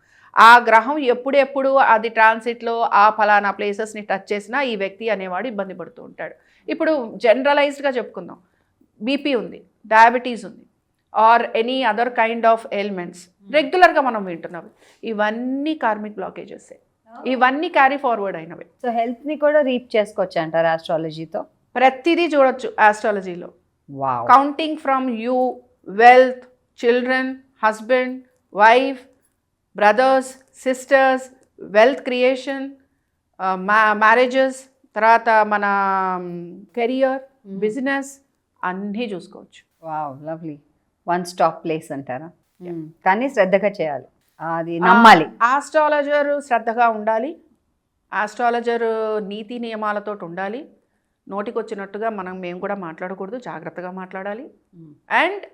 ఆ గ్రహం ఎప్పుడెప్పుడు అది ట్రాన్సిట్లో ఆ ఫలానా ప్లేసెస్ని టచ్ చేసినా ఈ వ్యక్తి అనేవాడు ఇబ్బంది పడుతూ ఉంటాడు. ఇప్పుడు జనరలైజ్డ్గా చెప్పుకుందాం, బీపీ ఉంది, డయాబెటీస్ ఉంది, or any other kind of ailments రెగ్యులర్గా మనం వింటున్నాం. ఇవన్నీ కార్మిక్ బ్లాకేజెస్, ఇవన్నీ క్యారీ ఫార్వర్డ్ అయినవి. సో హెల్త్ని కూడా రీచ్ చేసుకోవచ్చు అంటారు ఆస్ట్రాలజీతో? ప్రతిదీ చూడొచ్చు ఆస్ట్రాలజీలో. Wow. Counting from you, wealth, children, husband, wife, brothers, sisters, wealth creation, marriages, తర్వాత మన కెరియర్, బిజినెస్ అన్నీ చూసుకోవచ్చు. Wow, lovely. One stop place అంటారా? కానీ శ్రద్ధగా చేయాలి, అది నమ్మాలి. ఆస్ట్రాలజర్ శ్రద్ధగా ఉండాలి, ఆస్ట్రాలజర్ నీతి నియమాలతో ఉండాలి. నోటికొచ్చినట్టుగా మేము కూడా మాట్లాడకూడదు, జాగ్రత్తగా మాట్లాడాలి. అండ్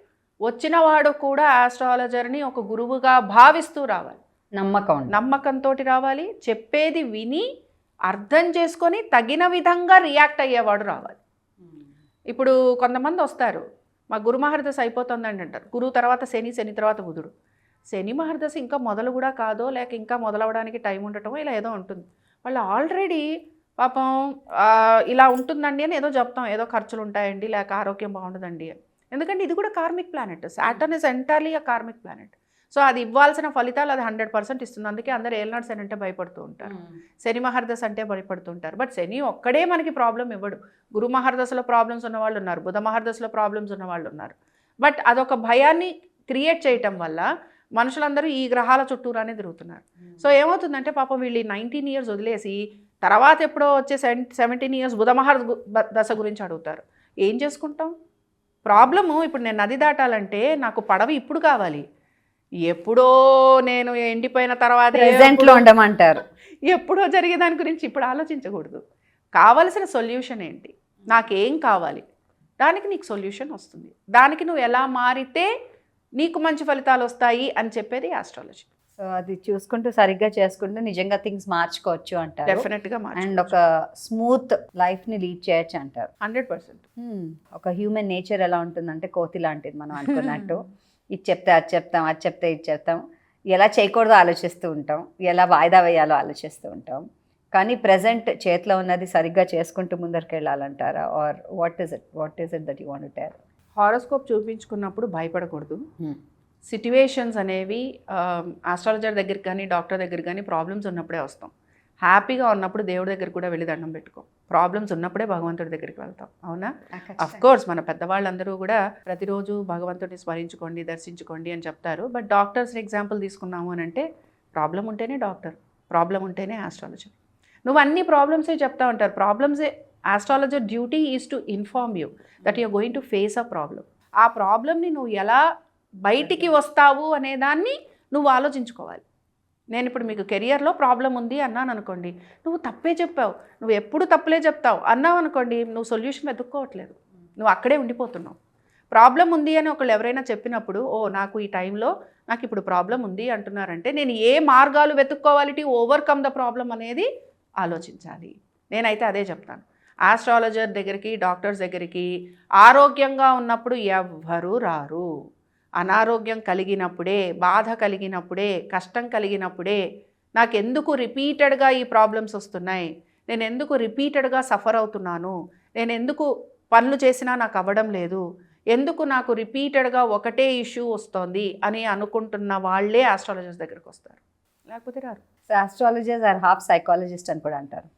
వచ్చిన వాడు కూడా ఆస్ట్రాలజర్ని ఒక గురువుగా భావిస్తూ రావాలి, నమ్మకంతో రావాలి. చెప్పేది విని అర్థం చేసుకొని తగిన విధంగా రియాక్ట్ అయ్యేవాడు రావాలి. ఇప్పుడు కొంతమంది వస్తారు, మా గురు మహర్దశ అయిపోతుందండి అంటారు. గురువు తర్వాత శని, శని తర్వాత బుధుడు. శని మహర్దశ ఇంకా మొదలు కూడా కాదో, లేక ఇంకా మొదలవడానికి టైం ఉండటమో ఇలా ఏదో ఉంటుంది. వాళ్ళు ఆల్రెడీ పాపం ఇలా ఉంటుందండి అని ఏదో చెప్తాం, ఏదో ఖర్చులు ఉంటాయండి, లేక ఆరోగ్యం బాగుంటుందండి అని. ఎందుకంటే ఇది కూడా karmic planet. Saturn is entirely a karmic planet. So అది ఇవ్వాల్సిన ఫలితాలు అది 100% ఇస్తుంది. అందుకే అందరూ ఏలినాడు శని అంటే భయపడుతూ ఉంటారు, శని మహర్దశ అంటే భయపడుతుంటారు. బట్ శని ఒక్కడే మనకి ప్రాబ్లం ఇవ్వడు. గురు మహర్దశలో ప్రాబ్లమ్స్ ఉన్న వాళ్ళు ఉన్నారు, బుధ మహర్దశలో ప్రాబ్లమ్స్ ఉన్న వాళ్ళు ఉన్నారు. బట్ అదొక భయాన్ని క్రియేట్ చేయటం వల్ల మనుషులందరూ ఈ గ్రహాల చుట్టూరానే తిరుగుతున్నారు. సో ఏమవుతుందంటే పాపం వీళ్ళు 19 years వదిలేసి తర్వాత ఎప్పుడో వచ్చే 17 years బుధ మహర్దశ గురించి అడుగుతారు. ఏం చేసుకుంటాం? ప్రాబ్లము ఇప్పుడు నేను నది దాటాలంటే నాకు పడవ ఇప్పుడు కావాలి, ఎప్పుడో నేను ఎండిపోయిన తర్వాత ప్రెజెంట్లో ఉండమంటారు. ఎప్పుడో జరిగే దాని గురించి ఇప్పుడు ఆలోచించకూడదు. కావలసిన సొల్యూషన్ ఏంటి, నాకేం కావాలి, దానికి నీకు సొల్యూషన్ వస్తుంది. దానికి నువ్వు ఎలా మారితే నీకు మంచి ఫలితాలు వస్తాయి అని చెప్పేది ఆస్ట్రాలజీ. సో అది చూసుకుంటూ సరిగ్గా చేసుకుంటూ నిజంగా థింగ్స్ మార్చుకోవచ్చు అంటారు. డెఫినెట్గా అండ్ ఒక స్మూత్ లైఫ్ని లీడ్ చేయొచ్చు అంటారు. 100%. ఒక హ్యూమన్ నేచర్ ఎలా ఉంటుందంటే కోతి లాంటిది మనం అనుకున్నట్టు. ఇది చెప్తే అది చెప్తాం, అది చెప్తే ఇది చెప్తాం, ఎలా చేయకూడదో ఆలోచిస్తూ ఉంటాం, ఎలా వాయిదా వేయాలో ఆలోచిస్తూ ఉంటాం. కానీ ప్రజెంట్ చేతిలో ఉన్నది సరిగ్గా చేసుకుంటూ ముందరికి వెళ్ళాలంటారా? Or what is it that you want to tell? Horoscope చూపించుకున్నప్పుడు భయపడకూడదు. సిట్యువేషన్స్ అనేవి ఆస్ట్రాలజర్ దగ్గరికి కానీ డాక్టర్ దగ్గరికి కానీ ప్రాబ్లమ్స్ ఉన్నప్పుడే వస్తాం. హ్యాపీగా ఉన్నప్పుడు దేవుడి దగ్గర కూడా వెళ్ళి దండం పెట్టుకో. ప్రాబ్లమ్స్ ఉన్నప్పుడే భగవంతుడి దగ్గరికి వెళ్తాం, అవునా? అఫ్ కోర్స్ మన పెద్దవాళ్ళందరూ కూడా ప్రతిరోజు భగవంతుడిని స్మరించుకోండి, దర్శించుకోండి అని చెప్తారు. బట్ డాక్టర్స్ ఎగ్జాంపుల్ తీసుకున్నాము అని అంటే ప్రాబ్లం ఉంటేనే డాక్టర్, ప్రాబ్లం ఉంటేనే ఆస్ట్రాలజర్. నువ్వు అన్ని ప్రాబ్లమ్సే చెప్తా ఉంటారు. ప్రాబ్లమ్సే astrologer duty is to inform you that you're going to face a problem. ఆ ప్రాబ్లమ్ని నువ్వు ఎలా బయటికి వస్తావు అనేదాన్ని నువ్వు ఆలోచించుకోవాలి. నేను ఇప్పుడు మీకు కెరియర్లో ప్రాబ్లం ఉంది అన్నాను అనుకోండి, నువ్వు తప్పే చెప్పావు, నువ్వు ఎప్పుడు తప్పులే చెప్తావు అన్నావు అనుకోండి, నువ్వు సొల్యూషన్ వెతుక్కోవట్లేదు, నువ్వు అక్కడే ఉండిపోతున్నావు. ప్రాబ్లం ఉంది అని ఒకళ్ళు ఎవరైనా చెప్పినప్పుడు, ఓ నాకు ఈ టైంలో నాకు ఇప్పుడు ప్రాబ్లం ఉంది అంటున్నారంటే నేను ఏ మార్గాలు వెతుక్కోవాలి టు ఓవర్కమ్ ద ప్రాబ్లం అనేది ఆలోచించాలి. నేనైతే అదే చెప్తాను. ఆస్ట్రాలజర్ దగ్గరికి, డాక్టర్స్ దగ్గరికి ఆరోగ్యంగా ఉన్నప్పుడు ఎవ్వరూ రారు. అనారోగ్యం కలిగినప్పుడే, బాధ కలిగినప్పుడే, కష్టం కలిగినప్పుడే, నాకెందుకు రిపీటెడ్గా ఈ ప్రాబ్లమ్స్ వస్తున్నాయి, నేను ఎందుకు రిపీటెడ్గా సఫర్ అవుతున్నాను, నేను ఎందుకు పనులు చేసినా నాకు అవ్వడం లేదు, ఎందుకు నాకు రిపీటెడ్గా ఒకటే ఇష్యూ వస్తుంది అని అనుకుంటున్న వాళ్ళే ఆస్ట్రాలజర్స్ దగ్గరికి వస్తారు, లేకపోతే రారు. So astrologers or half psychologist అని కూడా అంటారు.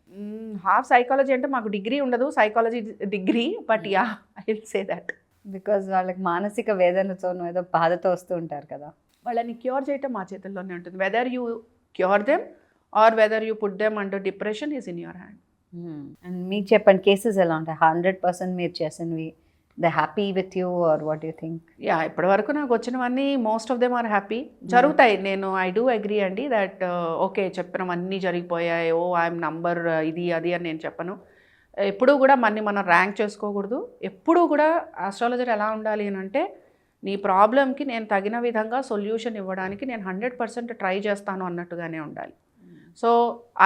హాఫ్ సైకాలజీ అంటే మాకు డిగ్రీ ఉండదు, psychology degree, but yeah I will say that. Because వాళ్ళకి మానసిక వేదనతోనూ ఏదో బాధతో వస్తూ ఉంటారు కదా, వాళ్ళని క్యూర్ చేయటం మా చేతుల్లోనే ఉంటుంది. Whether you cure them or whether you put them under depression is in your hand. And మీకు చెప్పండి, కేసెస్ ఎలా ఉంటాయి? 100% మీరు చేసినవి they happy with you or what you think? Ya, ఇప్పటివరకు నాకు వచ్చినవన్నీ most of them are happy. జరుగుతాయి, నేను ఐ డూ అగ్రీ అండి దట్ ఓకే చెప్పినవన్నీ జరిగిపోయాయి, ఓ ఐఎమ్ నంబర్ ఇది అది అని నేను చెప్పను. ఎప్పుడూ కూడా మనం ర్యాంక్ చేసుకోకూడదు. ఎప్పుడూ కూడా ఆస్ట్రాలజర్ ఎలా ఉండాలి అని అంటే నీ ప్రాబ్లంకి నేను తగిన విధంగా సొల్యూషన్ ఇవ్వడానికి నేను 100% ట్రై చేస్తాను అన్నట్టుగానే ఉండాలి. సో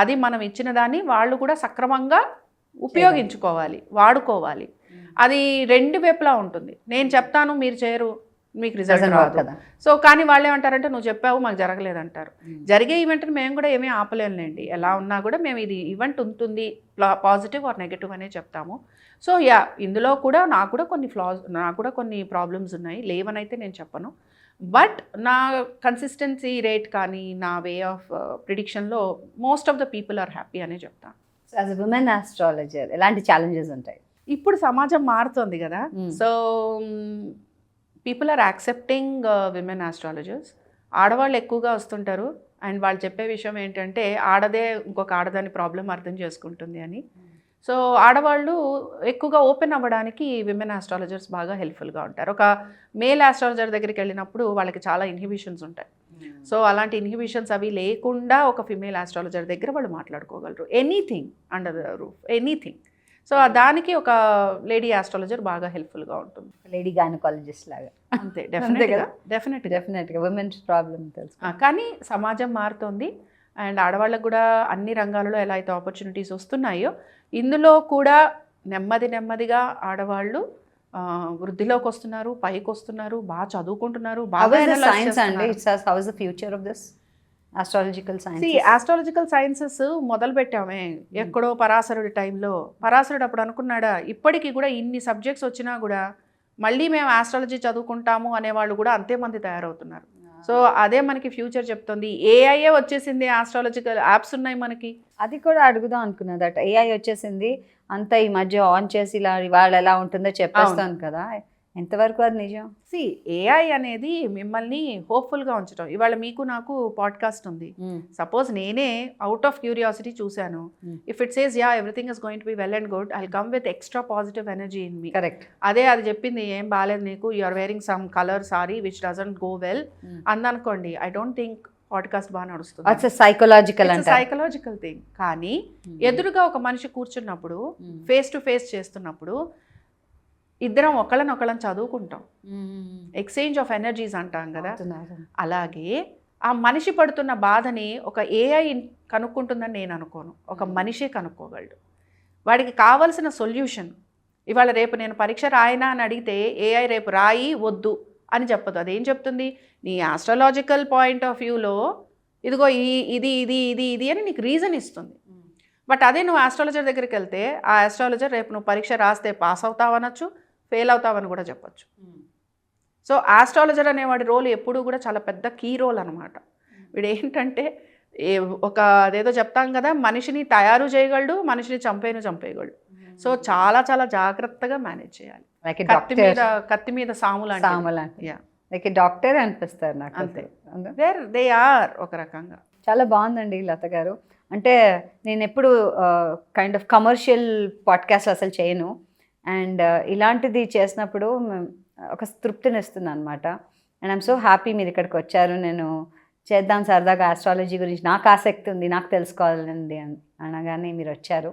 అది మనం ఇచ్చిన దాన్ని వాళ్ళు కూడా సక్రమంగా ఉపయోగించుకోవాలి, వాడుకోవాలి. అది రెండు వైపులా ఉంటుంది. నేను చెప్తాను మీరు చేయరు, మీకు రిజల్ట్ రాదు. సో కానీ వాళ్ళు ఏమంటారంటే నువ్వు చెప్పావు మాకు జరగలేదంటారు. జరిగే ఈవెంట్ని మేము కూడా ఏమీ ఆపలేండి. ఎలా ఉన్నా కూడా మేము ఇది ఈవెంట్ ఉంటుంది పాజిటివ్ ఆర్ నెగిటివ్ అనే చెప్తాము. సో యా, ఇందులో కూడా నాకు కూడా కొన్ని ప్రాబ్లమ్స్ ఉన్నాయి, లేవనైతే నేను చెప్పను. బట్ నా కన్సిస్టెన్సీ రేట్ కానీ నా వే ఆఫ్ ప్రిడిక్షన్లో most of the people are happy అనే చెప్తాను. యాజ్ ఎ ఉమెన్ ఆస్ట్రాలజర్ ఎలాంటి ఛాలెంజెస్ ఉంటాయి? ఇప్పుడు సమాజం మారుతుంది కదా, so people are accepting women astrologers. ఆడవాళ్ళు ఎక్కువగా వస్తుంటారు అండ్ వాళ్ళు చెప్పే విషయం ఏంటంటే ఆడదే ఇంకొక ఆడదాని ప్రాబ్లం అర్థం చేసుకుంటుంది అని. సో ఆడవాళ్ళు ఎక్కువగా ఓపెన్ అవ్వడానికి విమెన్ ఆస్ట్రాలజర్స్ బాగా హెల్ప్ఫుల్గా ఉంటారు. ఒక మేల్ ఆస్ట్రాలజర్ దగ్గరికి వెళ్ళినప్పుడు వాళ్ళకి చాలా ఇన్హిబిషన్స్ ఉంటాయి. సో అలాంటి ఇన్హిబిషన్స్ అవి లేకుండా ఒక ఫిమేల్ ఆస్ట్రాలజర్ దగ్గర వాళ్ళు మాట్లాడుకోగలరు. Anything under the roof, anything. So దానికి ఒక లేడీ ఆస్ట్రాలజర్ బాగా హెల్ప్ఫుల్గా ఉంటుంది. లేడీ గైనకాలజిస్ట్ లాగా. అంతే, డెఫినెట్గా ఉమెన్స్ ప్రాబ్లమ్ తెలుసు. కానీ సమాజం మారుతోంది అండ్ ఆడవాళ్ళకు కూడా అన్ని రంగాలలో ఎలా అయితే ఆపర్చునిటీస్ వస్తున్నాయో ఇందులో కూడా నెమ్మదిగా ఆడవాళ్ళు వృద్ధిలోకి వస్తున్నారు, పైకి వస్తున్నారు, బాగా చదువుకుంటున్నారు, బాగా ఆస్ట్రాలజికల్ సైన్సెస్ మొదలు పెట్టామే ఎక్కడో పరాశరుడి టైంలో. పరాశరుడు అప్పుడు అనుకున్నాడా ఇప్పటికీ కూడా ఇన్ని సబ్జెక్ట్స్ వచ్చినా కూడా మళ్ళీ మేము ఆస్ట్రాలజీ చదువుకుంటాము అనేవాళ్ళు కూడా అంతే మంది తయారవుతున్నారు. సో అదే మనకి ఫ్యూచర్ చెప్తుంది. ఏఐఏ వచ్చేసింది, ఆస్ట్రాలజికల్ యాప్స్ ఉన్నాయి మనకి. అది కూడా అడుగుదాం అనుకున్నదట, ఏఐ వచ్చేసింది అంతా ఈ మధ్య ఆన్ చేసి ఇలా ఇవాళ ఎలా ఉంటుందో చెప్పేస్తాను కదా, ఎంతవరకు అది నిజం? ఏఐ అనేది మిమ్మల్ని హోప్ఫుల్గా ఉంచడం. ఇవాళ మీకు నాకు పాడ్కాస్ట్ ఉంది. సపోజ్ నేనే అవుట్ ఆఫ్ క్యూరియాసిటీ చూశాను, if it says ya everything is going to be well and good, I come with extra positive energy in me. Correct. అదే అది చెప్పింది ఏం బాగాలేదు నీకు, you are wearing some colour sorry which doesn't go well అందనుకోండి, ఐ డోంట్ థింక్ పాడ్కాస్ట్ బాగా నడుస్తుంది. Psychological thing. కానీ ఎదురుగా ఒక మనిషి కూర్చున్నప్పుడు ఫేస్ టు ఫేస్ చేస్తున్నప్పుడు ఇద్దరం ఒకళ్ళని చదువుకుంటాం, ఎక్స్చేంజ్ ఆఫ్ ఎనర్జీస్ అంటాం కదా. అలాగే ఆ మనిషి పడుతున్న బాధని ఒక ఏఐ కనుక్కుంటుందని నేను అనుకోను, ఒక మనిషే కనుక్కోగలడు. వాడికి కావాల్సిన సొల్యూషన్ ఇవాళ రేపు నేను పరీక్ష రాయనా అని అడిగితే ఏఐ రేపు రాయి వద్దు అని చెప్పదు. అదేం చెప్తుంది, నీ ఆస్ట్రాలాజికల్ పాయింట్ ఆఫ్ వ్యూలో ఇదిగో ఇది ఇది ఇది ఇది అని నీకు రీజన్ ఇస్తుంది. బట్ అదే నువ్వు ఆస్ట్రాలజర్ దగ్గరికి వెళ్తే ఆ ఆస్ట్రాలజర్ రేపు నువ్వు పరీక్ష రాస్తే పాస్ అవుతావనొచ్చు, ఫెయిల్ అవుతావని కూడా చెప్పచ్చు. సో ఆస్ట్రాలజర్ అనేవాడి రోల్ ఎప్పుడూ కూడా చాలా పెద్ద కీ రోల్ అనమాట. వీడు ఏంటంటే ఒక అదేదో చెప్తాం కదా, మనిషిని తయారు చేయగలడు, మనిషిని చంపేయగలడు. సో చాలా చాలా జాగ్రత్తగా మేనేజ్ చేయాలి. కత్తి మీద సాము లాంటి డాక్టర్ అనిపిస్తారు నాకు. అంతే, దే ఆర్ ఒక రకంగా. చాలా బాగుందండి లత గారు. అంటే నేను ఎప్పుడు కైండ్ ఆఫ్ కమర్షియల్ పాడ్కాస్ట్ అసలు చేయను, అండ్ ఇలాంటిది చేసినప్పుడు ఒక తృప్తిని ఇస్తుంది అనమాట. అండ్ ఐఎమ్ సో హ్యాపీ మీరు ఇక్కడికి వచ్చారు. నేను చేద్దాం సరదాగా ఆస్ట్రాలజీ గురించి నాకు ఆసక్తి ఉంది, నాకు తెలుసుకోవాలండి అనగానే మీరు వచ్చారు.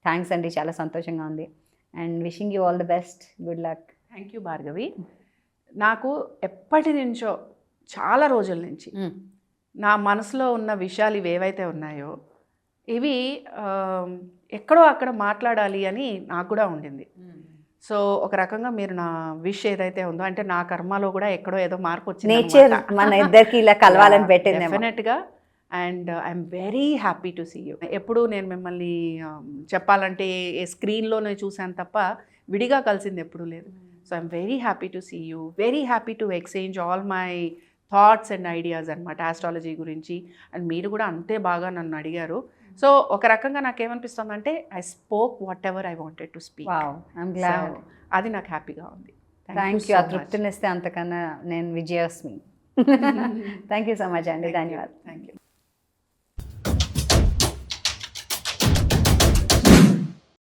థ్యాంక్స్ అండి, చాలా సంతోషంగా ఉంది. And wishing you all the best, good luck. Thank you Bhargavi. నాకు ఎప్పటి నుంచో చాలా రోజుల నుంచి నా మనసులో ఉన్న విషయాలు ఇవేవైతే ఉన్నాయో ఇవి ఎక్కడో అక్కడ మాట్లాడాలి అని నాకు కూడా ఉండింది. సో ఒక రకంగా మీరు నా విష్ ఏదైతే ఉందో, అంటే నా కర్మలో కూడా ఎక్కడో ఏదో మార్పు వచ్చింది, నేచర్ మన ఇద్దరికి ఇలా కలవాలని పెట్టింది డెఫినెట్గా. And I'm very happy to see you. ఎప్పుడు నేను మిమ్మల్ని చెప్పాలంటే స్క్రీన్లోనే చూశాను తప్ప విడిగా కలిసింది ఎప్పుడూ లేదు. So I'm very happy to see you, very happy to exchange all my thoughts and ideas అనమాట ఆస్ట్రాలజీ గురించి. అండ్ మీరు కూడా అంతే బాగా నన్ను అడిగారు. సో ఒక రకంగా నాకేమనిపిస్తుంది అంటే I spoke what ever I wanted to speak. అది నాకు హ్యాపీగా ఉంది. Thank you. ఆ తృప్తినిస్తే అంతకన్నా నేను విజయస్మి. థ్యాంక్ యూ సో మచ్ అండి, ధన్యవాదాలు. Thank you.